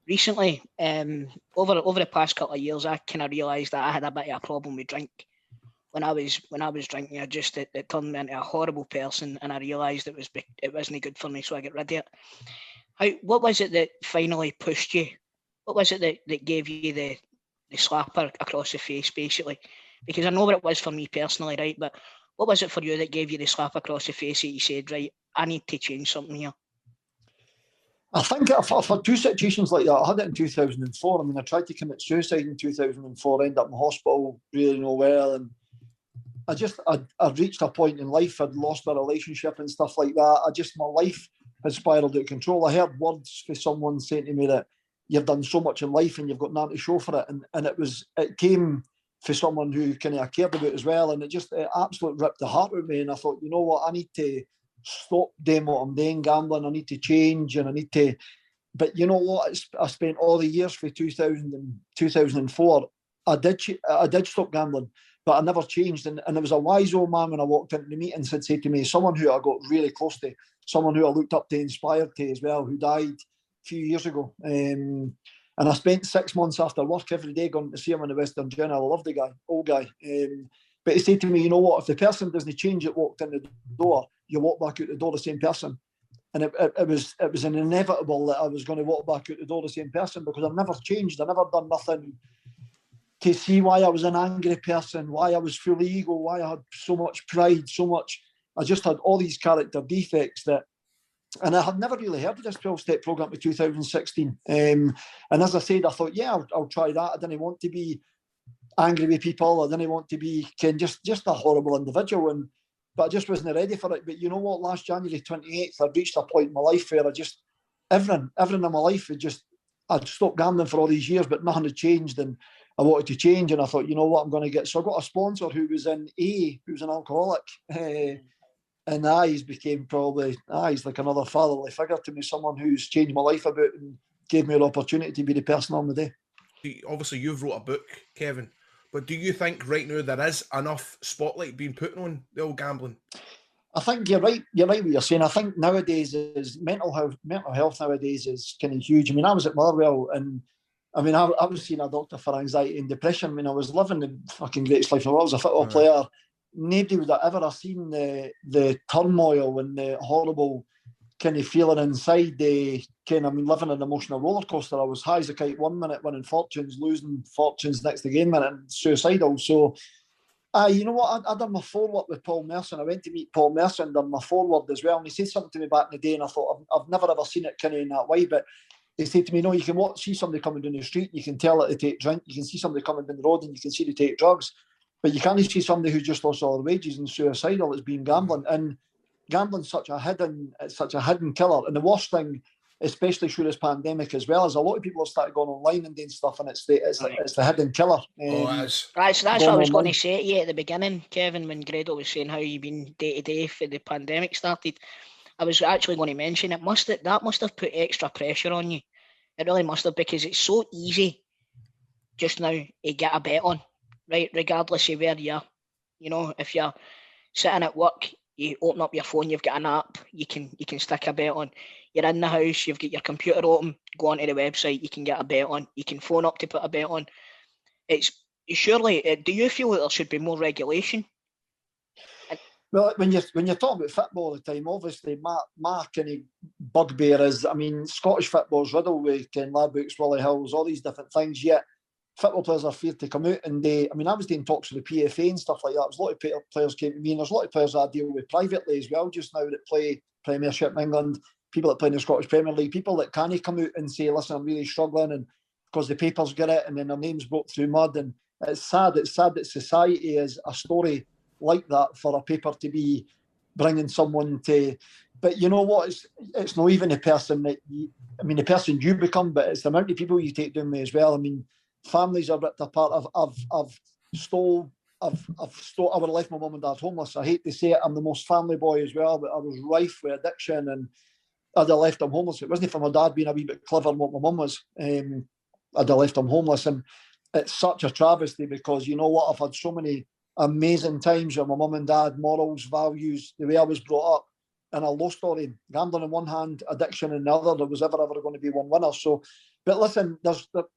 recently, over the past couple of years, I kind of realised that I had a bit of a problem with drink. When I was drinking, it turned me into a horrible person, and I realised it wasn't good for me, so I got rid of it. What was it that finally pushed you? What was it that gave you the slapper across the face, basically? Because I know what it was for me personally, right? But what was it for you that gave you the slap across the face that you said, right, I need to change something here? I think for two situations like that, I had it in 2004. I mean, I tried to commit suicide in 2004, ended up in hospital, really no well, and I'd reached a point in life, I'd lost a relationship and stuff like that. My life had spiraled out of control. I heard words from someone saying to me that you've done so much in life and you've got nothing to show for it. And it came for someone who kind of I cared about as well. And it absolutely ripped the heart out of me. And I thought, you know what, I need to stop doing what I'm doing, gambling. I need to change and I need to. But you know what, I spent all the years for 2000 and 2004. I did stop gambling, but I never changed. And there was a wise old man when I walked into the meeting said to me, someone who I got really close to, someone who I looked up to, inspired to as well, who died a few years ago. And I spent 6 months after work every day going to see him in the Western Gin. I love the guy, old guy. But he said to me, you know what, if the person doesn't change that walked in the door, you walk back out the door the same person. And it was an inevitable that I was going to walk back out the door the same person because I've never changed. I've never done nothing to see why I was an angry person, why I was full of ego, why I had so much pride, I just had all these character defects and I had never really heard of this 12-step program in 2016. And as I said, I thought, yeah, I'll try that. I didn't want to be angry with people. I didn't want to be just a horrible individual, but I just wasn't ready for it. But you know what? Last January 28th, I'd reached a point in my life where everything in my life I'd stopped gambling for all these years, but nothing had changed, and I wanted to change. And I thought, you know what, I'm going to get. So I got a sponsor who was in AA, who was an alcoholic, and he's became he's like another fatherly figure to me, someone who's changed my life about and gave me an opportunity to be the person I'm today. Obviously, you've wrote a book, Kevin, but do you think right now there is enough spotlight being put on the old gambling? I think you're right. You're right what you're saying. I think nowadays is mental health nowadays is kind of huge. I mean, I was at Motherwell, and I mean, I was seeing a doctor for anxiety and depression. I mean, I was living the fucking greatest life. I was a football player. Nobody would have ever seen the turmoil and the horrible kind of feeling inside. Living an emotional roller coaster. I was high as a kite 1 minute, winning fortunes, losing fortunes next again minute, and suicidal. So. You know what? I done my forward with Paul Merson. I went to meet Paul Merson and done my forward as well. And he said something to me back in the day, and I thought, I've never ever seen it kind of in that way. But he said to me, no, you can see somebody coming down the street, you can tell that they take drink. You can see somebody coming down the road and you can see they take drugs. But you can't see somebody who just lost all their wages and suicidal that's been gambling. And gambling's such a hidden killer. And the worst thing, especially through this pandemic as well, is a lot of people have started going online and doing stuff, and it's the hidden killer. That's what I was going to say to you at the beginning, Kevin, when Grado was saying how you've been day to day for the pandemic started. I was actually going to mention that must have put extra pressure on you. It really must have, because it's so easy just now to get a bet on, right? Regardless of where you are. You know, if you're sitting at work, you open up your phone, you've got an app, you can stick a bet on. You're in the house, you've got your computer open, go onto the website, you can get a bet on. You can phone up to put a bet on. It's surely. Do you feel that there should be more regulation? Well, when you're talking about football all the time, obviously my kind of bugbear is, I mean, Scottish football's riddled with Ken Ladbrokes, Willie Hills, all these different things. Yet football players are feared to come out, and I was doing talks with the PFA and stuff like that. There's a lot of players came to me, and there's a lot of players I deal with privately as well just now that play Premiership in England, people that play in the Scottish Premier League, people that can't come out and say, listen, I'm really struggling, and because the papers get it, and then their name's brought through mud. And it's sad that society is a story like that for a paper to be bringing someone to. But you know what? It's not even the person the person you become, but it's the amount of people you take down with as well. I mean, families are ripped apart. I would have left my mum and dad homeless. I hate to say it, I'm the most family boy as well, but I was rife with addiction, and I'd have left them homeless. It wasn't for my dad being a wee bit clever than what my mum was. I'd have left them homeless, and it's such a travesty because you know what? I've had so many amazing times with my mum and dad, morals, values, the way I was brought up, and I lost all in gambling on one hand, addiction in the other. There was ever going to be one winner. So, but listen,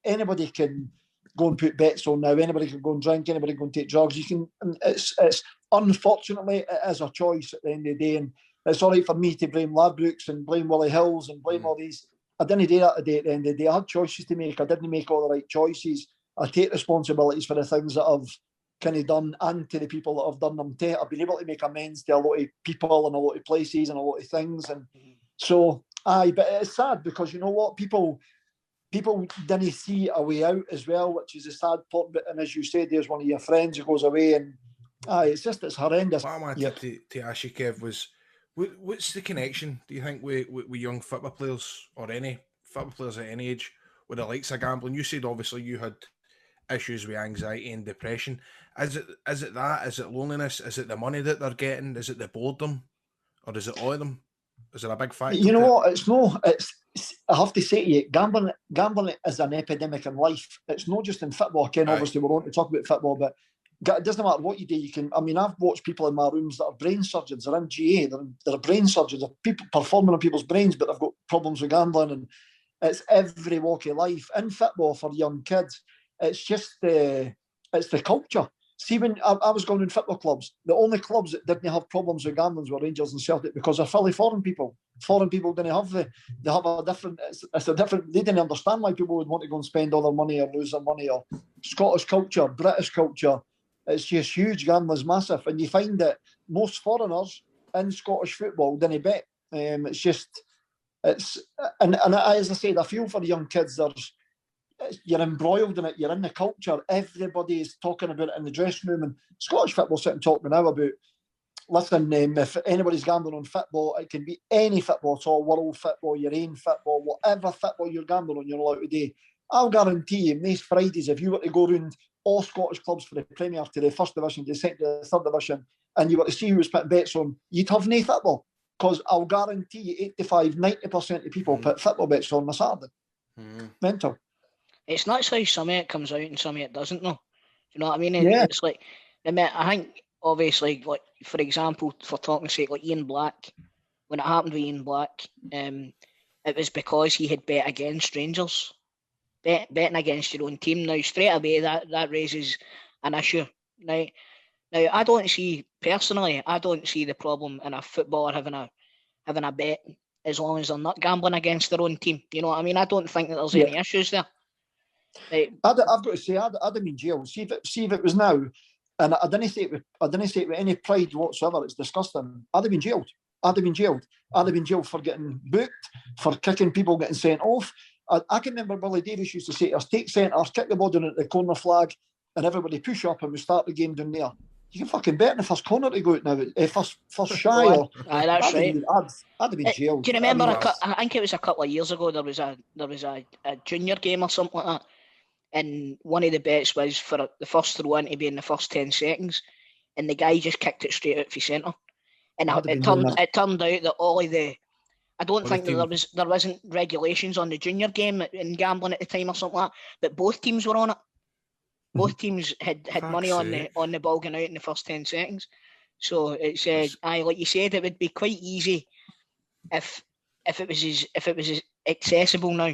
anybody can go and put bets on now. Anybody can go and drink. Anybody can go and take drugs. You can. It's unfortunately it is a choice at the end of the day, and it's all right for me to blame Ladbrokes and blame Willie Hills and blame all these. I didn't do that today at the end of the day. I had choices to make. I didn't make all the right choices. I take responsibilities for the things that I've kind of done, and to the people that have done them too. I've been able to make amends to a lot of people and a lot of places and a lot of things. And so, but it's sad because you know what? People didn't see a way out as well, which is a sad part. But and as you said, there's one of your friends who goes away, and it's horrendous. What I wanted to ask you, Kev, was what's the connection, do you think, with young football players or any football players at any age with the likes of gambling? You said obviously you had issues with anxiety and depression. Is it that? Is it loneliness? Is it the money that they're getting? Is it the boredom? Or is it all of them? Is it a big factor? You know what? It's I have to say to you, gambling is an epidemic in life. It's not just in football. Ken, obviously we're on to talk about football, but it doesn't matter what you do. I've watched people in my rooms that are brain surgeons. They're in GA. They're brain surgeons. They're people performing on people's brains, but they've got problems with gambling. And it's every walk of life. In football for young kids, it's just it's the culture. See, when I was going in football clubs, the only clubs that didn't have problems with gambling were Rangers and Celtic because they're fully foreign people. Foreign people didn't have they have a different. It's a different. They didn't understand why people would want to go and spend all their money or lose their money. Or Scottish culture, British culture, it's just huge. Gambling's massive, and you find that most foreigners in Scottish football didn't bet. And as I said, I feel for the young kids. you're embroiled in it. You're in the culture. Everybody's talking about it in the dressing room. And Scottish football sitting talking now about, listen, if anybody's gambling on football, it can be any football at all, world football, your own football, whatever football you're gambling on, you're allowed today. I'll guarantee you, most Fridays, if you were to go around all Scottish clubs for the Premier to the First Division, to the Second, to the Third Division, and you were to see who was putting bets on, you'd have no football. Because I'll guarantee you 85-90% of people put football bets on a Saturday. Mental. It's nuts how some of it comes out and some of it doesn't, though. Do you know what I mean? Yeah. It's like, I think, obviously, like, for example, for talking sake, like Ian Black, when it happened with Ian Black, it was because he had bet against strangers. Betting against your own team. Now, straight away, that raises an issue. Now, I don't see the problem in a footballer having a bet as long as they're not gambling against their own team. You know what I mean? I don't think that there's any issues there. I've got to say, I'd have been jailed. See if it was now, and I didn't say it with any pride whatsoever. It's disgusting. I'd have been jailed. I'd have been jailed for getting booked, for kicking people, getting sent off. I can remember Billy Davis used to say to us, take centres, kick the ball down at the corner flag, and everybody push up and we start the game down there. You can fucking bet in the first corner to go out now, first shy. Or, that's right. I'd have been jailed. Do you remember? I think it was a couple of years ago. There was a junior game or something like that, and one of the bets was for the first throw in to be in the first 10 seconds, and the guy just kicked it straight out for centre, and it turned out that all of the I don't think that there wasn't regulations on the junior game in gambling at the time or something like that, but both teams were on it. Both teams had money on the ball going out in the first 10 seconds. So it's like you said, it would be quite easy if it was as accessible now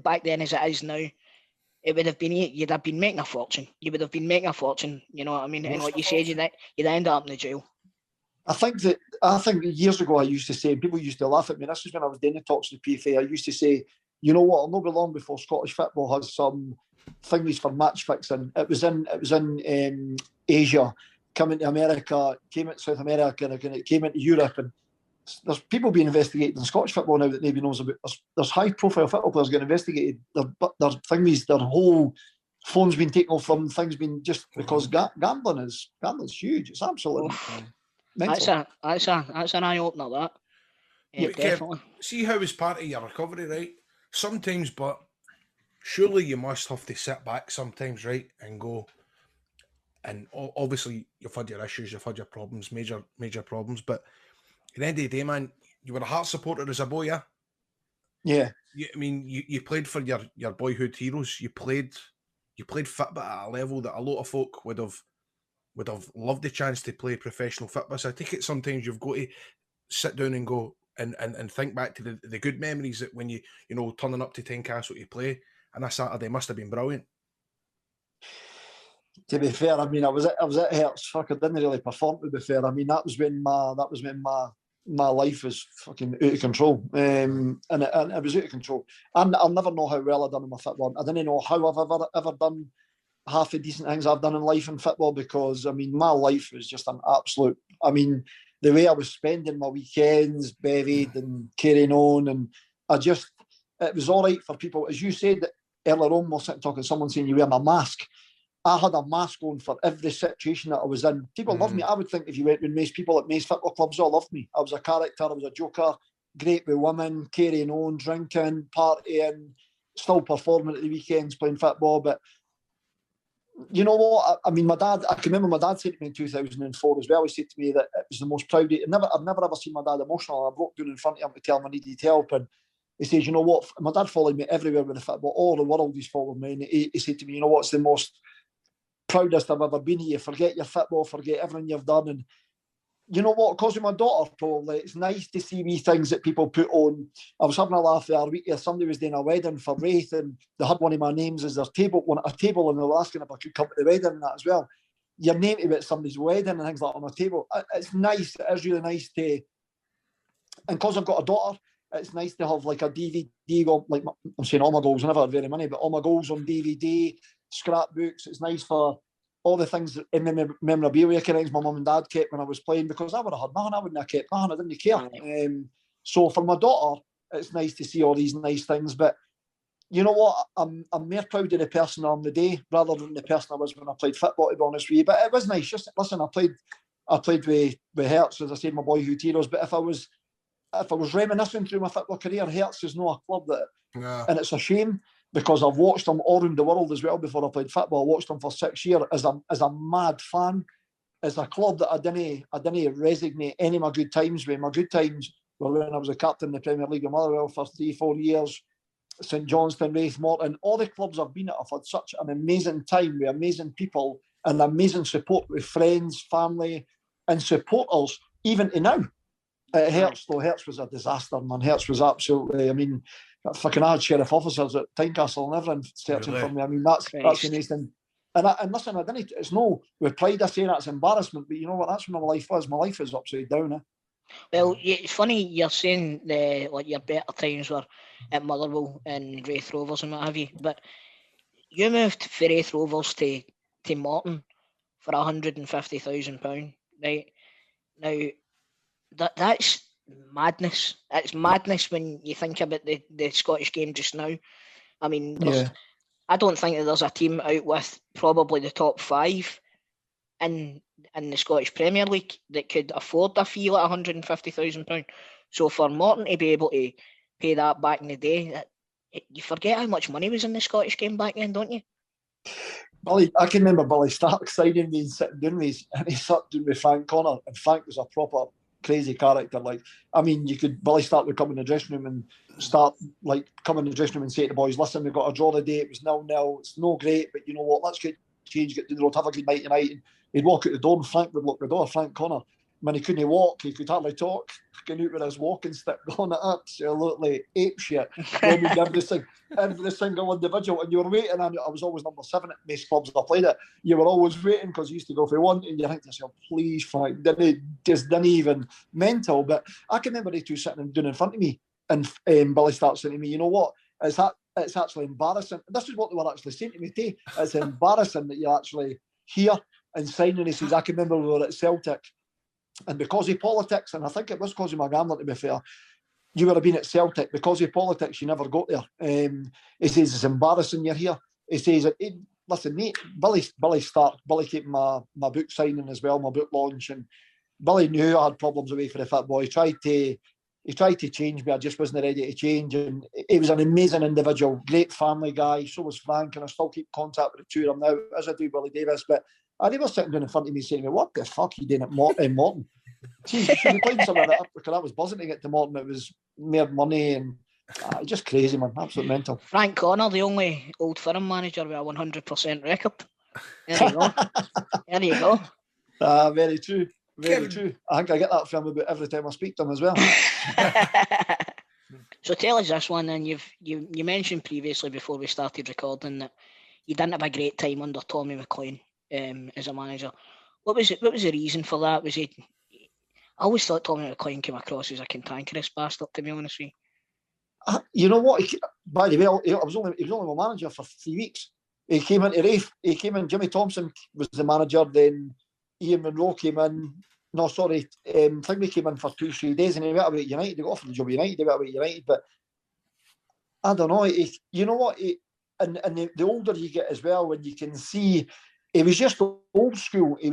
back then as it is now. It would have been, you'd have been making a fortune. You would have been making a fortune. You know what I mean? And like you said, you'd end up in the jail. I think years ago I used to say, people used to laugh at me. This is when I was doing the talks with the PFA. I used to say, you know what? It'll not be long before Scottish football has some thingies for match fixing. It was in Asia, coming to America, came into South America, and it came into Europe. And there's people being investigated in Scottish football now that nobody knows about. There's high-profile football players getting investigated. Their thingies, their whole phone's been taken off them. Things been just because gambling's huge. It's absolutely. That's an eye opener. That. Yeah, definitely. See how it's part of your recovery, right? Sometimes, but surely you must have to sit back sometimes, right, and go. And obviously, you've had your issues, you've had your problems, major problems. But at the end of the day, man, you were a Hearts supporter as a boy, yeah. Yeah. You played for your boyhood heroes. You played football at a level that a lot of folk would have loved the chance to play professional football. So I think it sometimes you've got to sit down and go and think back to the good memories that when you turning up to Tynecastle to play, and that Saturday must have been brilliant. To be fair, I was at Hearts. Fuck, I didn't really perform. To be fair, that was when my life was fucking out of control, and it was out of control. And I'll never know how well I've done in my football. I didn't know how I've ever done half the decent things I've done in life in football, because my life was just an absolute. The way I was spending my weekends, bevied and carrying on, and it was all right for people, as you said earlier on. We're sitting talking, someone saying you wear a mask. I had a mask on for every situation that I was in. People loved me. I would think if you went with most people at most football clubs, all loved me. I was a character, I was a joker, great with women, carrying on, drinking, partying, still performing at the weekends, playing football. But you know what? My dad, I can remember my dad said to me in 2004 as well, he said to me that it was the most proud day. I've never ever seen my dad emotional. I broke down in front of him to tell him I needed help, and he says, you know what? My dad followed me everywhere with the football, all the world he's followed me, and he said to me, you know what's the most proudest I've ever been here? Forget your football, forget everything you've done. And you know what, because of my daughter, probably, it's nice to see wee things that people put on. I was having a laugh the other week here. Somebody was doing a wedding for Raith, and they had one of my names as their table, and they were asking if I could come to the wedding and that as well. Your name to be at somebody's wedding and things like that on a table. It's nice. It is really nice to, and because I've got a daughter, it's nice to have like a DVD, like I'm saying all my goals, I never had very many, but all my goals on DVD, scrapbooks. It's nice for all the things in the memorabilia connections my mum and dad kept when I was playing, because I would have had nothing. I wouldn't have kept nothing. I didn't care. So for my daughter, it's nice to see all these nice things. But you know what? I'm more proud of the person on the day rather than the person I was when I played football, to be honest with you. But it was nice. Just listen, I played with Hearts, as I said, my boyhood heroes. But if I was reminiscing through my football career, Hearts is not a club that, and it's a shame because I've watched them all around the world as well before I played football. I watched them for 6 years as a mad fan. It's a club that I didn't resonate any of my good times with. My good times were when I was a captain in the Premier League of Motherwell for 3-4 years. St Johnstone, Raith, Morton, all the clubs I've been at, I've had such an amazing time with amazing people and amazing support with friends, family, and supporters, even to now. Hearts, though, Hearts was a disaster, man. Hearts was absolutely, I mean, fucking I had sheriff officers at Tynecastle and everything searching for me. I mean, that's amazing. And listen, I didn't, it's no, with pride I say that's embarrassment, but you know what, that's what my life was. My life is upside down, Well, it's funny you're saying your better times were at Motherwell and Raith Rovers and what have you, but you moved for Raith Rovers to Morton for £150,000, right? Now, that's madness. It's madness when you think about the Scottish game just now. I mean, I don't think that there's a team out with probably the top 5 in the Scottish Premier League that could afford a fee like £150,000. So for Morton to be able to pay that back in the day, you forget how much money was in the Scottish game back then, don't you? Billy, I can remember Billy Stark signing me and sitting down with, and he sat down with Frank Connor, and Frank was a proper crazy character. Like, I mean, Billy Stark would come in the dressing room and come in the dressing room and say to the boys, listen, we've got a draw today, it was 0-0, it's no great, but you know what, let's get changed, get to the road, have a good night tonight. And he'd walk out the door and Frank would lock the door. Frank Connor, when he couldn't walk, he could hardly talk, going out with his walking stick, going absolutely apeshit, every single individual, and you were waiting. And I was always number 7 at most clubs I played at. You were always waiting because you used to go for one, and you think to yourself, please, Frank, didn't even mental. But I can remember they two sitting down in front of me, and Billy starts saying to me, you know what, it's actually embarrassing. This is what they were actually saying to me today. It's embarrassing that you're actually here and signing. He says, I can remember we were at Celtic, and because of politics, and I think it was because of my gambling, to be fair, you would have been at Celtic. Because of politics, you never got there. He says, it's embarrassing you're here. He says, listen, mate, Billy kept my book signing as well, my book launch, and Billy knew I had problems away for the football. He tried to change me. I just wasn't ready to change. And he was an amazing individual, great family guy. So was Frank, and I still keep contact with the two of them now, as I do Billy Davis. But they were sitting down in front of me saying, what the fuck are you doing at Morton? Jeez, you should be playing something like that, because I was buzzing to get to Morton. It was mere money and just crazy, man. Absolute mental. Frank Connor, the only Old Firm manager with a 100% record. There you go. There you go. Very true. Very true. I think I get that from him about every time I speak to him as well. So tell us this one, and you mentioned previously before we started recording that you didn't have a great time under Tommy McLean as a manager. What was the reason for that? Was it? I always thought Tommy McLean came across as a cantankerous bastard, to be honest with you. You know what? By the way, he was only my manager for 3 weeks. He came into Raith. Jimmy Thompson was the manager. Then Ian Munro came in. No, sorry. I think we came in for 2-3 days, and he went away at United. He got offered the job at United. He went away at United, but I don't know. You know what? And the older you get as well, when you can see, he was just old school. He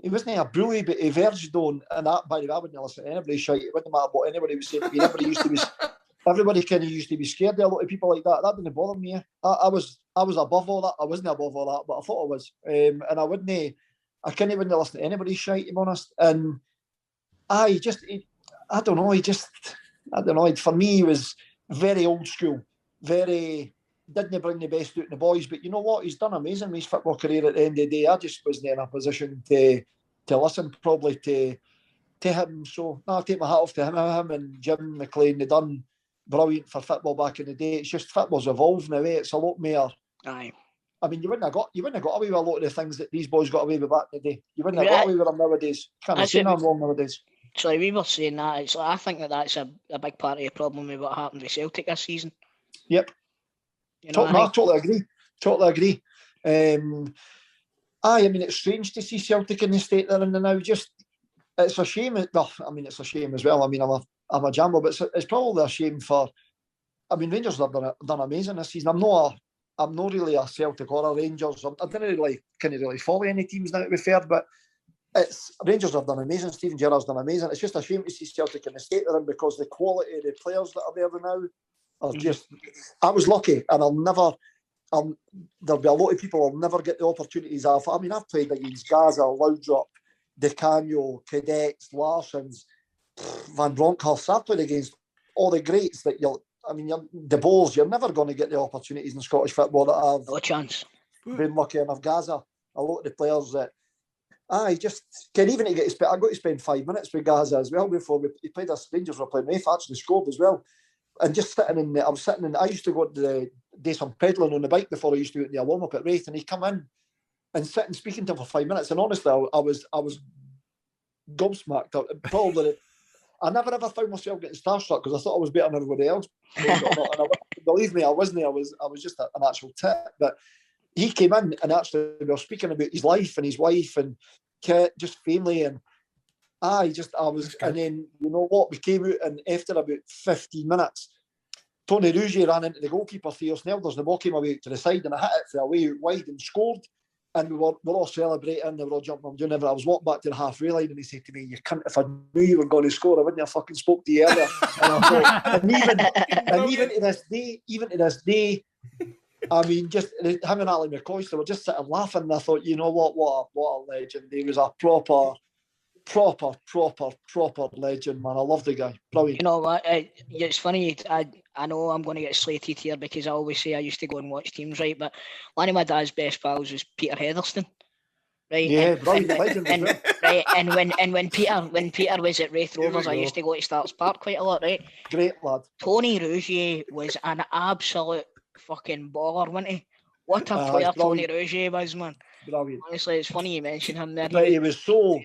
wasn't a bully, but he verged on. And that, by the way, I wouldn't listen to anybody shite. It wouldn't matter what anybody was saying to me. Everybody kind of used to be scared of a lot of people like that. That didn't bother me. I was above all that. I wasn't above all that, but I thought I was. And I wouldn't listen to anybody's shite, to be honest. And I don't know. For me, he was very old school, very, didn't bring the best out in the boys. But you know what? He's done amazing with his football career at the end of the day. I just wasn't in a position to listen probably to him. So I take my hat off to him and Jim McLean. They done brilliant for football back in the day. It's just football's evolved now. It's a lot more. Aye. I mean, you wouldn't have got away with a lot of the things that these boys got away with back in the day. You wouldn't have got away with them nowadays. Can't say I'm wrong nowadays. Sorry, we were saying that. It's like, I think that's a big part of the problem with what happened with Celtic this season. Yep. You know, I totally agree. I mean, it's strange to see Celtic in the state they're in now. It's a shame. Well, I mean, it's a shame as well. I mean, I'm a Jambo, but it's probably a shame for I mean, Rangers have done amazing this season. I'm not really a Celtic or a Rangers. I don't really kind of really follow any teams now, to be fair, but it's Rangers have done amazing. Steven Gerrard's done amazing. It's just a shame to see Celtic in the state they're in because the quality of the players that are there now are just. I was lucky, and there'll be a lot of people who'll never get the opportunities I've played against Gaza, Loudrop, Di Canio, Cadets, Larsens, Van Bronckhorst. I've played against all the greats that the Bulls, you're never going to get the opportunities in Scottish football that I've no chance. Been lucky enough. Gaza, a lot of the players that I just can't even get to spend. I got to spend 5 minutes with Gaza as well before he played us. Rangers were playing Raith, actually scored as well. And just I used to go to do some pedalling on the bike before I used to go to the warm up at Raith, and he'd come in and sit and speaking to him for 5 minutes. And honestly, I was gobsmacked. Probably. I never ever found myself getting starstruck because I thought I was better than everybody else. Believe me, I wasn't. I was just an actual tit. But he came in and actually we were speaking about his life and his wife and Kit, just family, and and then you know what? We came out and after about 15 minutes, Tony Rougier ran into the goalkeeper Theo Snelders. The ball came away to the side and I hit it for away out wide and scored. And we're all celebrating, they were all jumping up, doing everything. I was walking back to the halfway line and he said to me, "You can't, if I knew you were going to score, I wouldn't have fucking spoke to you earlier." And I thought, and even to this day, I mean, just him and Ali McCoy, they were just sitting laughing, and I thought, you know what a legend. He was a proper legend, man. I love the guy. Brilliant. You know what? It's funny. I know I'm going to get slated here because I always say I used to go and watch teams, right? But one of my dad's best pals was Peter Heatherston, right? Yeah, brilliant legend. Right, and when Peter was at Raith Rovers, I used to go to Starks Park quite a lot, right? Great lad. Tony Rougier was an absolute fucking baller, wasn't he? What a player Tony Rougier was, man. Brilliant. Honestly, it's funny you mention him there. But he was so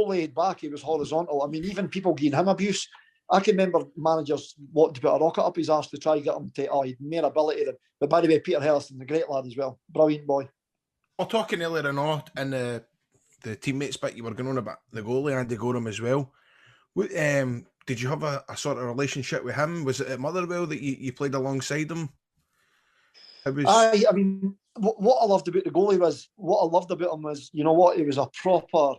laid back. He was horizontal. I mean, even people giving him abuse. I can remember managers wanting to put a rocket up his arse to try and get him to, he'd more ability than. But by the way, Peter Harrison's a great lad as well. Brilliant boy. We're talking earlier on in the teammates bit you were going on about the goalie, Andy Gorham, as well. Did you have a sort of relationship with him? Was it at Motherwell that you played alongside him? I mean, what I loved about the goalie was, you know what, he was a proper.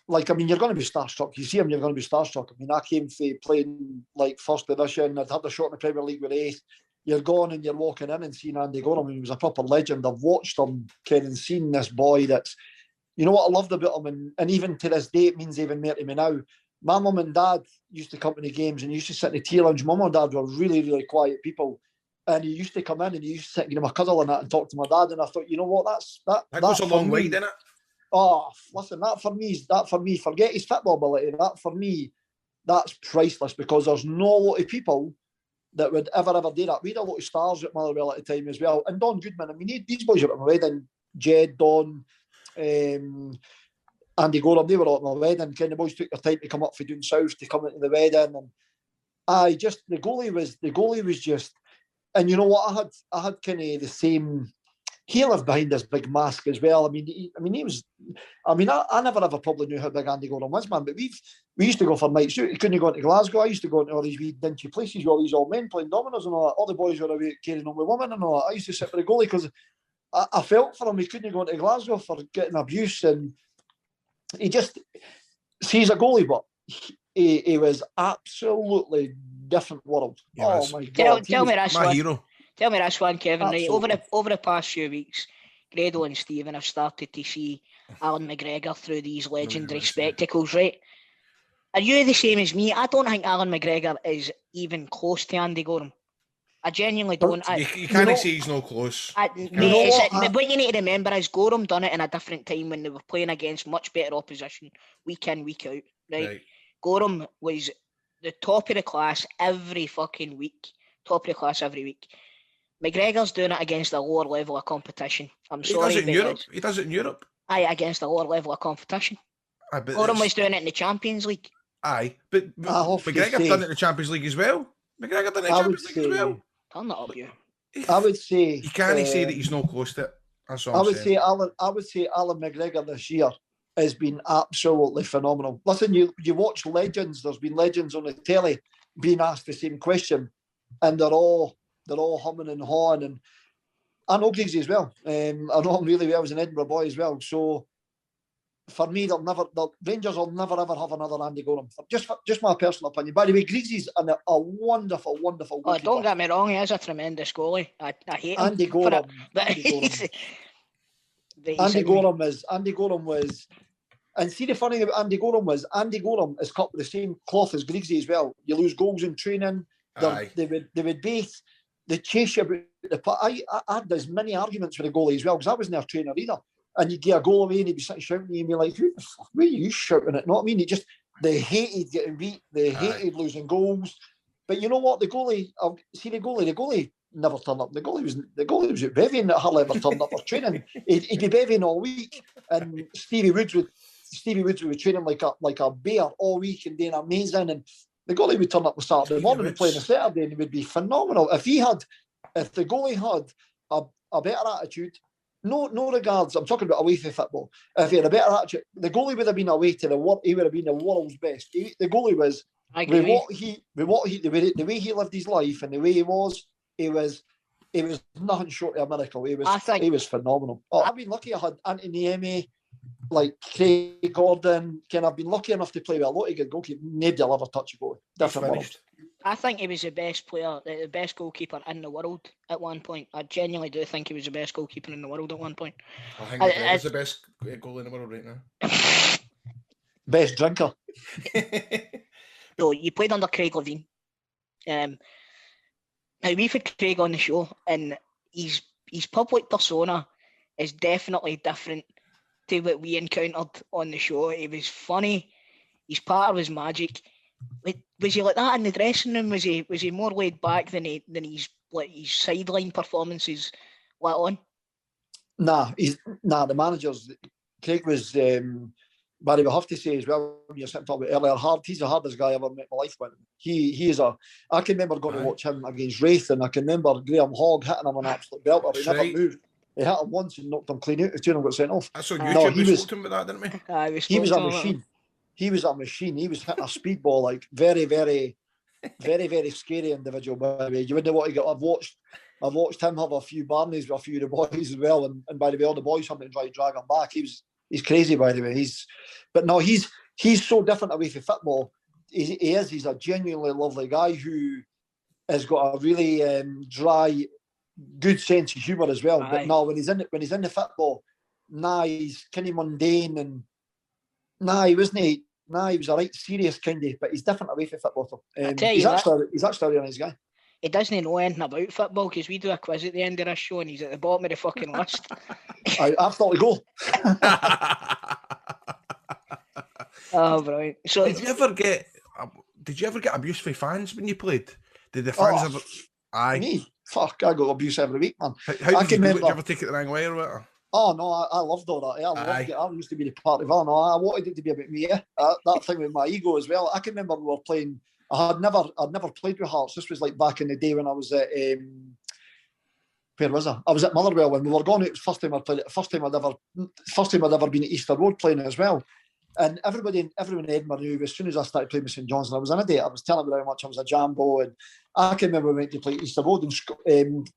Like, I mean, you're going to be starstruck. You see him, you're going to be starstruck. I mean, I came from playing like first division. I'd had a shot in the Premier League with Raith. You're gone and you're walking in and seeing Andy Gorham. He was a proper legend. I've watched him, Ken, and seen this boy that's, you know what I loved about him, and even to this day, it means even more to me now. My mum and dad used to come to the games and used to sit in the tea lounge. Mum and dad were really, really quiet people. And he used to come in and he used to sit, my cuddle and that and talk to my dad. And I thought, you know what, that goes a long way, doesn't it? Oh, listen, that for me, forget his football ability. That for me, that's priceless because there's no lot of people that would ever do that. We had a lot of stars at Motherwell at the time as well. And Don Goodman, I mean, these boys were at my wedding. Jed, Don, Andy Gorham, they were all at my wedding. Kind of boys took their time to come up for doing south to come into the wedding. And the goalie was just, and you know what, I had kind of the same. He lived behind this big mask as well. I never ever probably knew how big Andy Gorham was, man. But we used to go for nights out. He couldn't go into Glasgow. I used to go into all these wee dingy places with all these old men playing dominoes and all that. All the boys were away carrying on with women and all that. I used to sit for the goalie because I felt for him. He couldn't go into Glasgow for getting abuse, and he just sees a goalie, but he was absolutely different world. Yes. Oh my God! Tell me this my one. hero. Tell me this one, Kevin. Absolutely. Right, over the past few weeks, Grado and Stephen have started to see Alan McGregor through these legendary spectacles, right? Are you the same as me? I don't think Alan McGregor is even close to Andy Gorham. I genuinely don't. You can't say he's no close. But what you need to remember is Gorham done it in a different time when they were playing against much better opposition, week in, week out, right? Gorham was the top of the class every fucking week. Top of the class every week. McGregor's doing it against a lower level of competition. He does it in Europe. Aye, against a lower level of competition. Gorham was doing it in the Champions League. Aye, but McGregor done it in the Champions League as well. McGregor done it in the Champions League as well. Turn that up, you. I would say you can't say that he's no close to it. That's all I would say Alan McGregor this year has been absolutely phenomenal. Listen, you watch legends. There's been legends on the telly being asked the same question. and they're all humming and hawing. And I know Griggsy as well. I know him really well as an Edinburgh boy as well. So for me, the Rangers will never ever have another Andy Gorham. Just my personal opinion. By the way, Griggsy's a wonderful goalkeeper. Oh, don't get me wrong, he is a tremendous goalie. I hate him. Andy Gorham. Andy Gorham was. And see, the funny thing about Andy Gorham is cut with the same cloth as Griggsy as well. You lose goals in training. They would both chase you about the puck. I had as many arguments with the goalie as well because I wasn't their trainer either. And you'd get a goal away and he'd be sitting shouting at you and be like, who the fuck were you shouting at? Know what I mean? They hated getting beat. They hated losing goals. But you know what? The goalie never turned up. The goalie was at Bevian that hardly ever turned up for training. He'd be Bevian all week. And Stevie Woods would be training like a bear all week and doing amazing. And the goalie would turn up on Saturday morning and play on a Saturday and he would be phenomenal. If the goalie had a better attitude, no regards, I'm talking about away from football. If he had a better attitude, the goalie would have been away to he would have been the world's best. The goalie was the way he lived his life and the way he was nothing short of a miracle. He was phenomenal. I've been lucky. I had Anthony Emmy, like Craig Gordon. I've been lucky enough to play with a lot of good goalkeepers. Nobody will ever touch a goalie. Definitely. I think he was the best player, the best goalkeeper in the world at one point. I genuinely do think he was the best goalkeeper in the world at one point. I think he's the best goalie in the world right now. Best drinker. So you played under Craig Levine. Now we've had Craig on the show, and his public persona is definitely different to what we encountered on the show. He was funny. He's part of his magic. Was he like that in the dressing room? Was he more laid back than his sideline performances let on? The managers. Craig was. But I have to say as well, when you're sitting talking about earlier, he's the hardest guy I ever met in my life. With he is I can remember going to watch him against Raith, and I can remember Graham Hogg hitting him an absolute belter. He never moved. He hit him once and knocked him clean out. His tune got sent off. I saw YouTube. We spoke to him about that, didn't we? He was a machine. He was a machine. He was hitting a speedball, like very, very, very, very scary individual. By the way, you wouldn't want to get. I've watched him have a few barneys with a few of the boys as well, and by the way, all the boys having to try to drag him back. He's crazy, by the way. He's so different away from football. He is. He's a genuinely lovely guy who has got a really dry, good sense of humour as well. Aye. But no, when he's in the football, he's kind of mundane and he wasn't. He was a right serious kind of, but he's different away from football. He's actually a really nice guy. He doesn't know anything about football because we do a quiz at the end of this show and he's at the bottom of the fucking list. I've thought to go. Oh, brilliant. So did you ever get abuse from fans when you played? Did the fans ever? Aye. Me? Fuck, I got abuse every week, man. How did you ever take it the wrong way or what? Oh no, I loved all that. I loved it. I used to be the part of it. No, I wanted it to be about me. That thing with my ego as well. I can remember we were playing. I'd never played with Hearts. This was like back in the day when I was at where was I? I was at Motherwell when we were going. It was first time I played it. First time I'd ever been at Easter Road playing it as well. And everyone in Edinburgh knew as soon as I started playing with St Johnstone, I was in a date. I was telling them how much I was a jambo, and I can remember we went to play Easter Road, and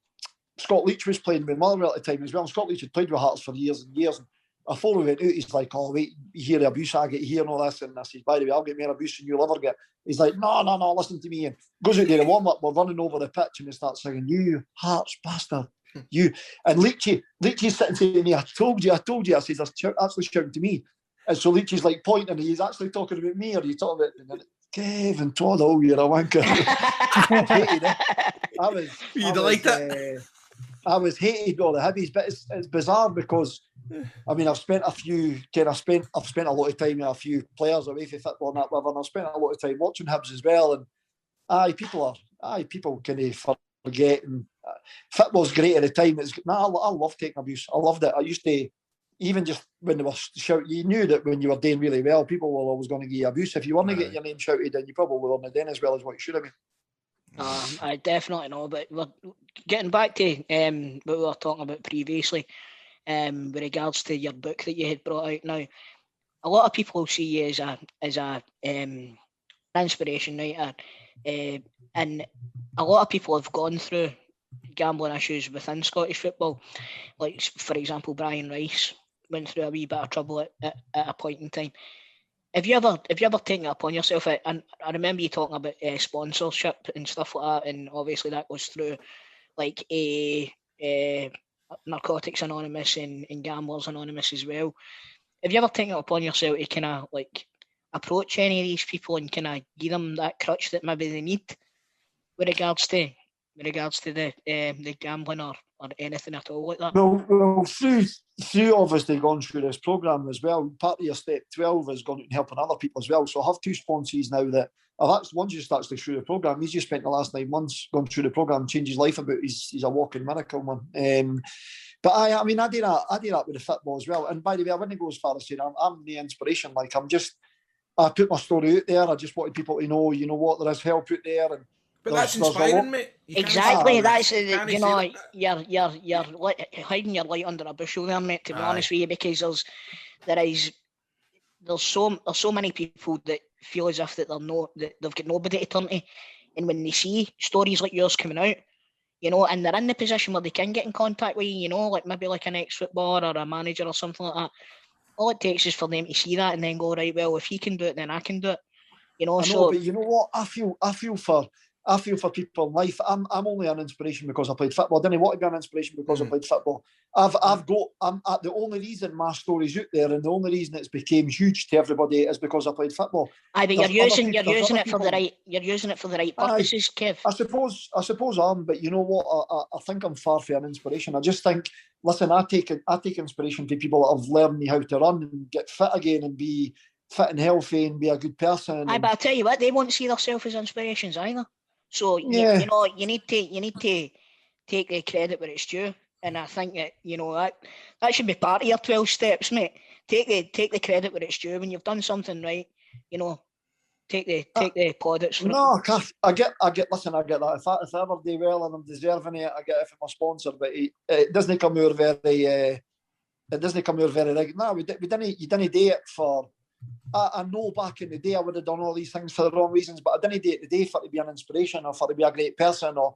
Scott Leach was playing with Motherwell at the time as well. And Scott Leach had played with Hearts for years and years. And before we went out, he's like, "Oh wait, you hear the abuse I get here and all this?" And I said, "By the way, I'll get more abuse than you'll ever get." He's like, "No, listen to me." And goes out there to warm up. We're running over the pitch, and he starts singing, "You Hearts bastard, you." And Leachy's sitting to me, I told you. I says, "They're actually shouting to me." And so Leachy's like pointing, and he's actually talking about me, or you talking about Kevin Twaddle, you're a wanker. I was hated by the Hibbies, but it's bizarre because I mean I've spent a lot of time with a few players away from football and that whatever, and I've spent a lot of time watching Hibs as well. And people kind of forget, and football's great at the time. I love taking abuse. I loved it. I used to. Even just when they were shouting, you knew that when you were doing really well, people were always going to give you abuse. If you weren't getting your name shouted, then you probably weren't doing as well as what you should have been. I definitely know, but we're getting back to what we were talking about previously, with regards to your book that you had brought out. Now, a lot of people see you as a inspiration, right? And a lot of people have gone through gambling issues within Scottish football. Like, for example, Brian Rice went through a wee bit of trouble at a point in time. Have you ever taken it upon yourself? And I remember you talking about sponsorship and stuff like that, and obviously that goes through like Narcotics Anonymous and Gamblers Anonymous as well. Have you ever taken it upon yourself to kind of like approach any of these people and kind of give them that crutch that maybe they need with regards to the gambling or anything at all like that? Well, through obviously going through this programme as well, part of your step 12 is going to helping other people as well. So I have two sponsees now that one's just actually through the programme. He's just spent the last 9 months going through the programme, changed his life about. He's a walking miracle, man. But I mean, I do that with the football as well. And by the way, I wouldn't go as far as saying I'm the inspiration. Like, I put my story out there. I just wanted people to know, you know what, there is help out there. And but that's inspiring, mate. Exactly, that's you're hiding your light under a bushel there, mate. To be honest with you, because there's so many people that feel as if that they've got nobody to turn to, and when they see stories like yours coming out, you know, and they're in the position where they can get in contact with you, you know, like maybe like an ex-footballer or a manager or something like that. All it takes is for them to see that and then go, right, well, if he can do it, then I can do it. You know, but you know what? I feel for people in life. I'm only an inspiration because I played football. I didn't want to be an inspiration because I played football. I'm the only reason my story's out there, and the only reason it's became huge to everybody is because I played football. But you're using it for the right purposes, Kev. I suppose I'm, but you know what? I think I'm far from an inspiration. I just think, listen, I take inspiration from people that have learned how to run and get fit again and be fit and healthy and be a good person. But I tell you what, they won't see themselves as inspirations either. So you know, you need to take the credit where it's due, and I think that, you know, that should be part of your 12 steps, mate. Take the credit where it's due. When you've done something right, you know, take the plaudits. No, I get that. If I ever do well and I'm deserving it, I get it from my sponsor. But it doesn't come out very. It doesn't come out very regular. No, you didn't do it for. I know back in the day I would have done all these things for the wrong reasons, but I didn't do it today for to be an inspiration or for to be a great person, or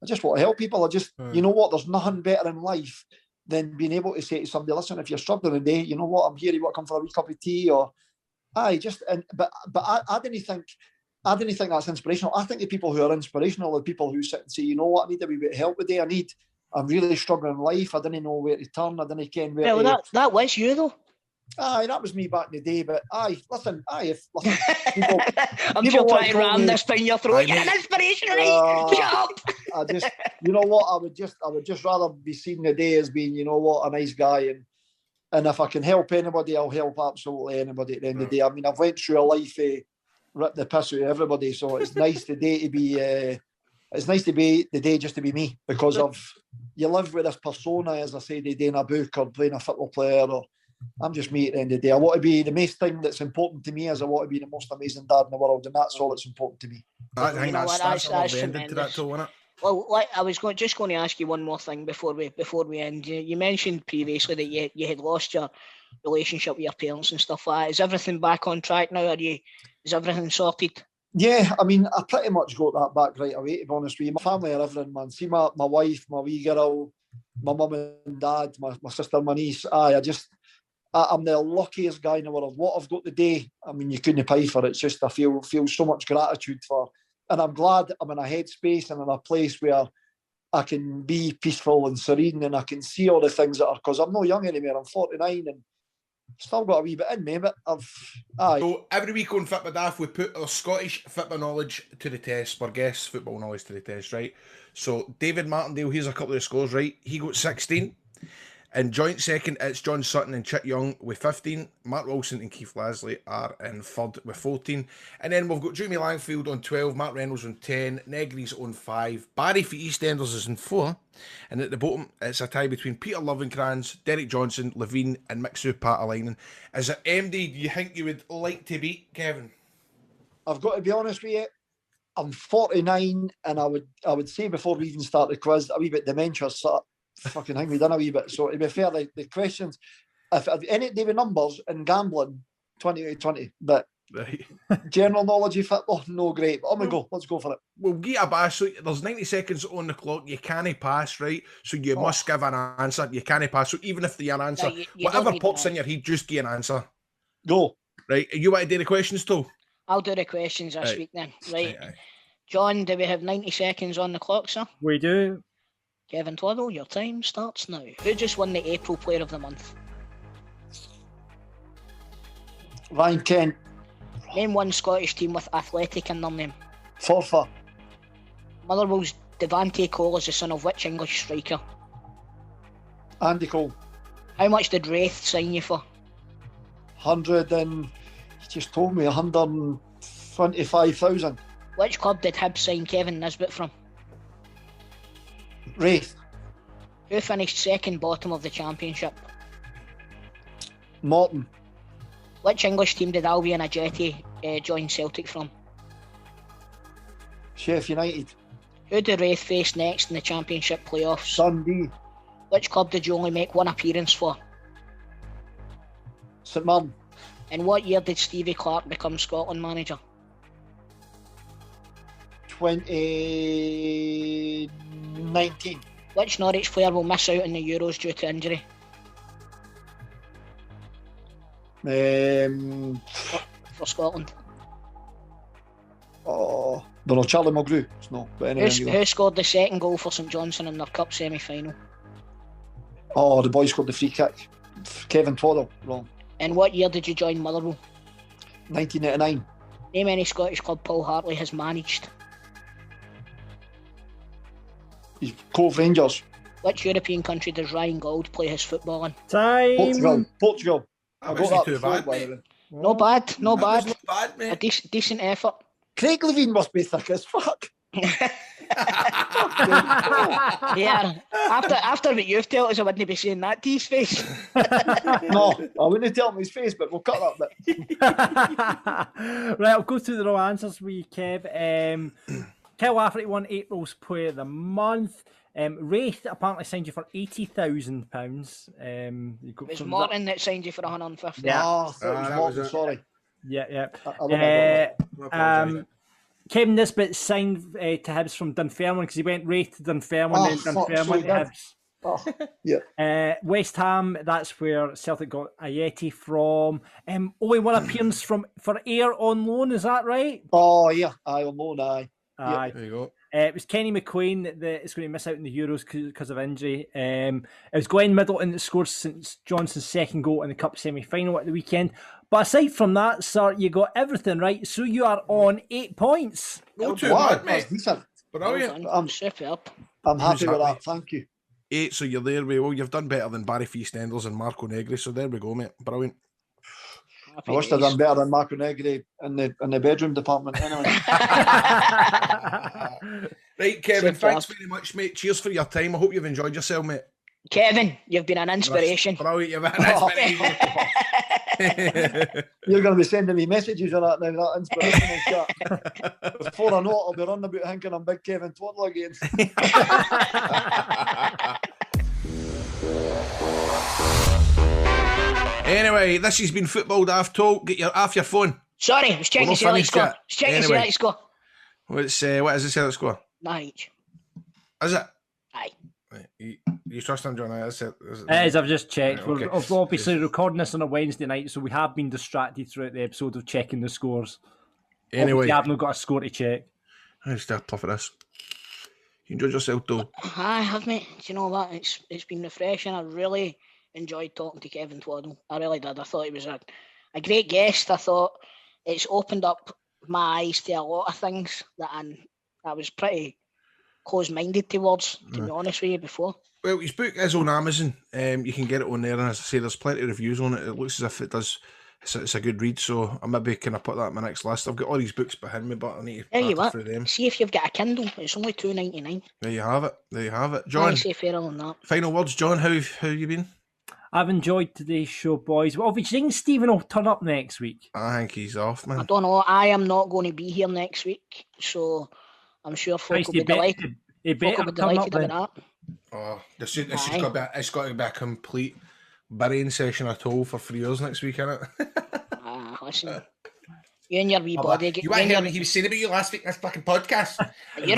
I just want to help people. You know what, there's nothing better in life than being able to say to somebody, listen, if you're struggling today, you know what, I'm here, you want to come for a wee cup of tea, or but I didn't think that's inspirational. I think the people who are inspirational are people who sit and say, you know what, I need a wee bit of help today. I'm really struggling in life. I didn't know where to turn. I didn't ken where to... that was you though. That was me back in the day, but listen, people, I'm still trying to ram this down your throat. You're an inspiration, right? Shut up. I just, you know what, I would just rather be seen today as being, you know what, a nice guy, and if I can help anybody, I'll help absolutely anybody at the end of the day. I mean, I've went through a life rip the piss out of everybody, so it's nice today to be it's nice to be the day just to be me, because you live with this persona, as I say, they do in a book or playing a football player, or I'm just me at the end of the day. I want to be the most thing that's important to me is I want to be the most amazing dad in the world, and that's all that's important to me. I think that's ended to that too, isn't it? Well, I was going to ask you one more thing before we end. You mentioned previously that you had lost your relationship with your parents and stuff like that. Is everything back on track now? Is everything sorted? Yeah, I mean, I pretty much got that back right away, to be honest with you. My family are everything, man. See my wife, my wee girl, my mum and dad, my sister, my niece. I'm the luckiest guy in the world. What I've got today, I mean, you couldn't pay for it. It's just I feel so much gratitude for, and I'm glad I'm in a headspace and in a place where I can be peaceful and serene, and I can see all the things that are, because I'm not young anymore. I'm 49 and still got a wee bit in me, but So every week on Fitba Daft, we put our Scottish Fitba knowledge to the test, our guests' football knowledge to the test, right? So David Martindale, here's a couple of scores, right? He got 16. In joint second, it's John Sutton and Chit Young with 15. Mark Wilson and Keith Lasley are in third with 14. And then we've got Jamie Langfield on 12, Matt Reynolds on 10, Negri's on 5, Barry for EastEnders is on 4. And at the bottom, it's a tie between Peter Lovencrans, Derek Johnson, Levine and Mixu Patalainen. Is it MD you think you would like to beat, Kevin? I've got to be honest with you, I'm 49, and I would say before we even start the quiz, a wee bit dementia fucking hang me down a wee bit. So to be fair, the questions, if any they were numbers in gambling, 20 out of 20, but Right. General knowledge of football, no great. But on we go. Let's go for it. We'll get a bash. So there's 90 seconds on the clock. You can't pass, right? So you must give an answer. You can't pass. So even if the answer, you whatever don't pops need in your head, just give an answer. Go. Right. You want to do the questions too? I'll do the questions this Right. week then. Right. Aye. John, do we have 90 seconds on the clock, sir? We do. Kevin Twaddle, your time starts now. Who just won the April Player of the Month? Ryan Kent. Name one Scottish team with athletic in their name. Forfar. Motherwell's Devante Cole is the son of which English striker? Andy Cole. How much did Raith sign you for? 100 and... You just told me 125,000. Which club did Hibs sign Kevin Nisbet from? Raith. Who finished second bottom of the championship? Morton. Which English team did Albion Ajeti join Celtic from? Sheffield United. Who did Raith face next in the championship playoffs? Dundee. Which club did you only make one appearance for? St Mirren. In what year did Stevie Clarke become Scotland manager? 2019. Which Norwich player will miss out in the Euros due to injury? For Scotland. Oh, don't know. Charlie Mulgrew. It's no. But anyway, Who scored the second goal for St Johnstone in their cup semi-final? oh, the boy scored the free kick. Kevin Twaddle. Wrong. In what year did you join Motherwell? 1989. Name any Scottish club Paul Hartley has managed. He's Cove Rangers. Which European country does Ryan Gould play his football in? Time. Portugal. That wasn't too bad, mate. No bad, no That was bad. not bad, A mate. decent effort. Craig Levine must be thick as fuck. Yeah. After what you've told us, I wouldn't be saying that to his face. No, I wouldn't tell him his face, but we'll cut that bit. Right, I'll go through the raw answers with you, Kev. Kyle Lafferty won April's Player of the Month. Raith apparently signed you for £80,000. It was Morton that signed you for 150. Yeah. Ah, I thought it was that Morton, was it. sorry. Yeah. I remember that. Kevin Nisbet signed to Hibs from Dunfermline because he went Raith to Dunfermline Oh, and then fuck, Dunfermline so to he did. Hibs. Oh, yeah. West Ham, that's where Celtic got Ayeti from. Only one appearance for Ayr on loan, is that right? Oh, yeah. I will know now. Aye. There you go. It was Kenny McQueen that is going to miss out in the Euros because of injury. It was Glenn Middleton that scored St Johnston's second goal in the Cup semi-final at the weekend. But aside from that, sir, you got everything right. So you are on 8 points. Not too Wow, bad, that's mate. decent. Brilliant. I'm superb. I'm happy with happy? that. Thank you. 8, so you're there. Well, you've done better than Barry Feastenders and Marco Negri, so there we go, mate. Brilliant. I wish I'd done better than Marco Negri in the bedroom department. Anyway. Right, Kevin, Super. thanks very much, mate. Cheers for your time. I hope you've enjoyed yourself, mate. Kevin, you've been an inspiration. Brilliant, you've been an inspiration. You're going to be sending me messages on that now, that inspirational chat. Before I know it, I'll be running about thinking I'm big Kevin Twaddle again. Anyway, this has been Football Daft Talk. Get your off your phone. Sorry, I was checking We're to see not that finished score. yet. Just checking to see Anyway. that score. What is the Celtic score? Nine each. Is it? Aye. Right, you trust him, John? Is it? As I've just checked, Right, okay. we're obviously recording this on a Wednesday night, so we have been distracted throughout the episode of checking the scores. Anyway, We have not got a score to check. I'm still tough for this. You enjoyed yourself, though. I have, mate. Do you know what? It's been refreshing. I really enjoyed talking to Kevin Twaddle. I really did. I thought he was a great guest. I thought it's opened up my eyes to a lot of things that I was pretty close-minded towards, to be honest with you, before. Well, his book is on Amazon. You can get it on there, and as I say, there's plenty of reviews on it. It looks as if it does. It's a good read, so I maybe can put that on my next list. I've got all these books behind me, but I need to Tell you barter what, through them. see if you've got a Kindle. It's only $2.99. There you have it. There you have it, John, John. say fairer than that. Final words, John. How you been? I've enjoyed today's show, boys. Well, do you think Stephen will turn up next week? I think he's off, I man. don't know. I am not going to be here next week, so I'm sure folk Christ, will be delighted. He Folk better will be turn up delighted then. about that. Oh, it's Aye. got to be a complete burying session at all for 3 years next week, innit? Listen, You and your wee body. You want to hear what he was saying about you last week in this fucking podcast? You're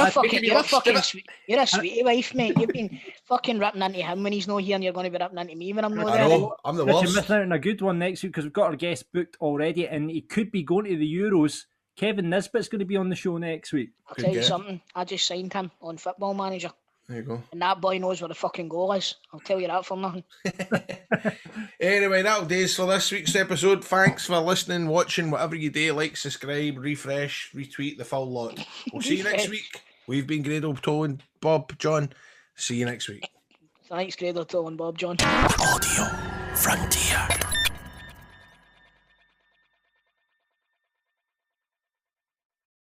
a sweetie wife, mate. You've been fucking ripping into him when he's not here, and you're going to be ripping into me when I'm not there. I know, I'm the You're worst. missing out on a good one next week because we've got our guest booked already, and he could be going to the Euros. Kevin Nisbet's going to be on the show next week. I'll tell you something. I just signed him on Football Manager. There you go. And that boy knows where the fucking goal is. I'll tell you that for nothing. Anyway, that'll do us for this week's episode. Thanks for listening, watching, whatever you do. Like, subscribe, refresh, retweet, the full lot. We'll see you next week. We've been Grado, Tolan, Bob, John. See you next week. Thanks, Grado, Tolan, Bob, John. Audio Frontier.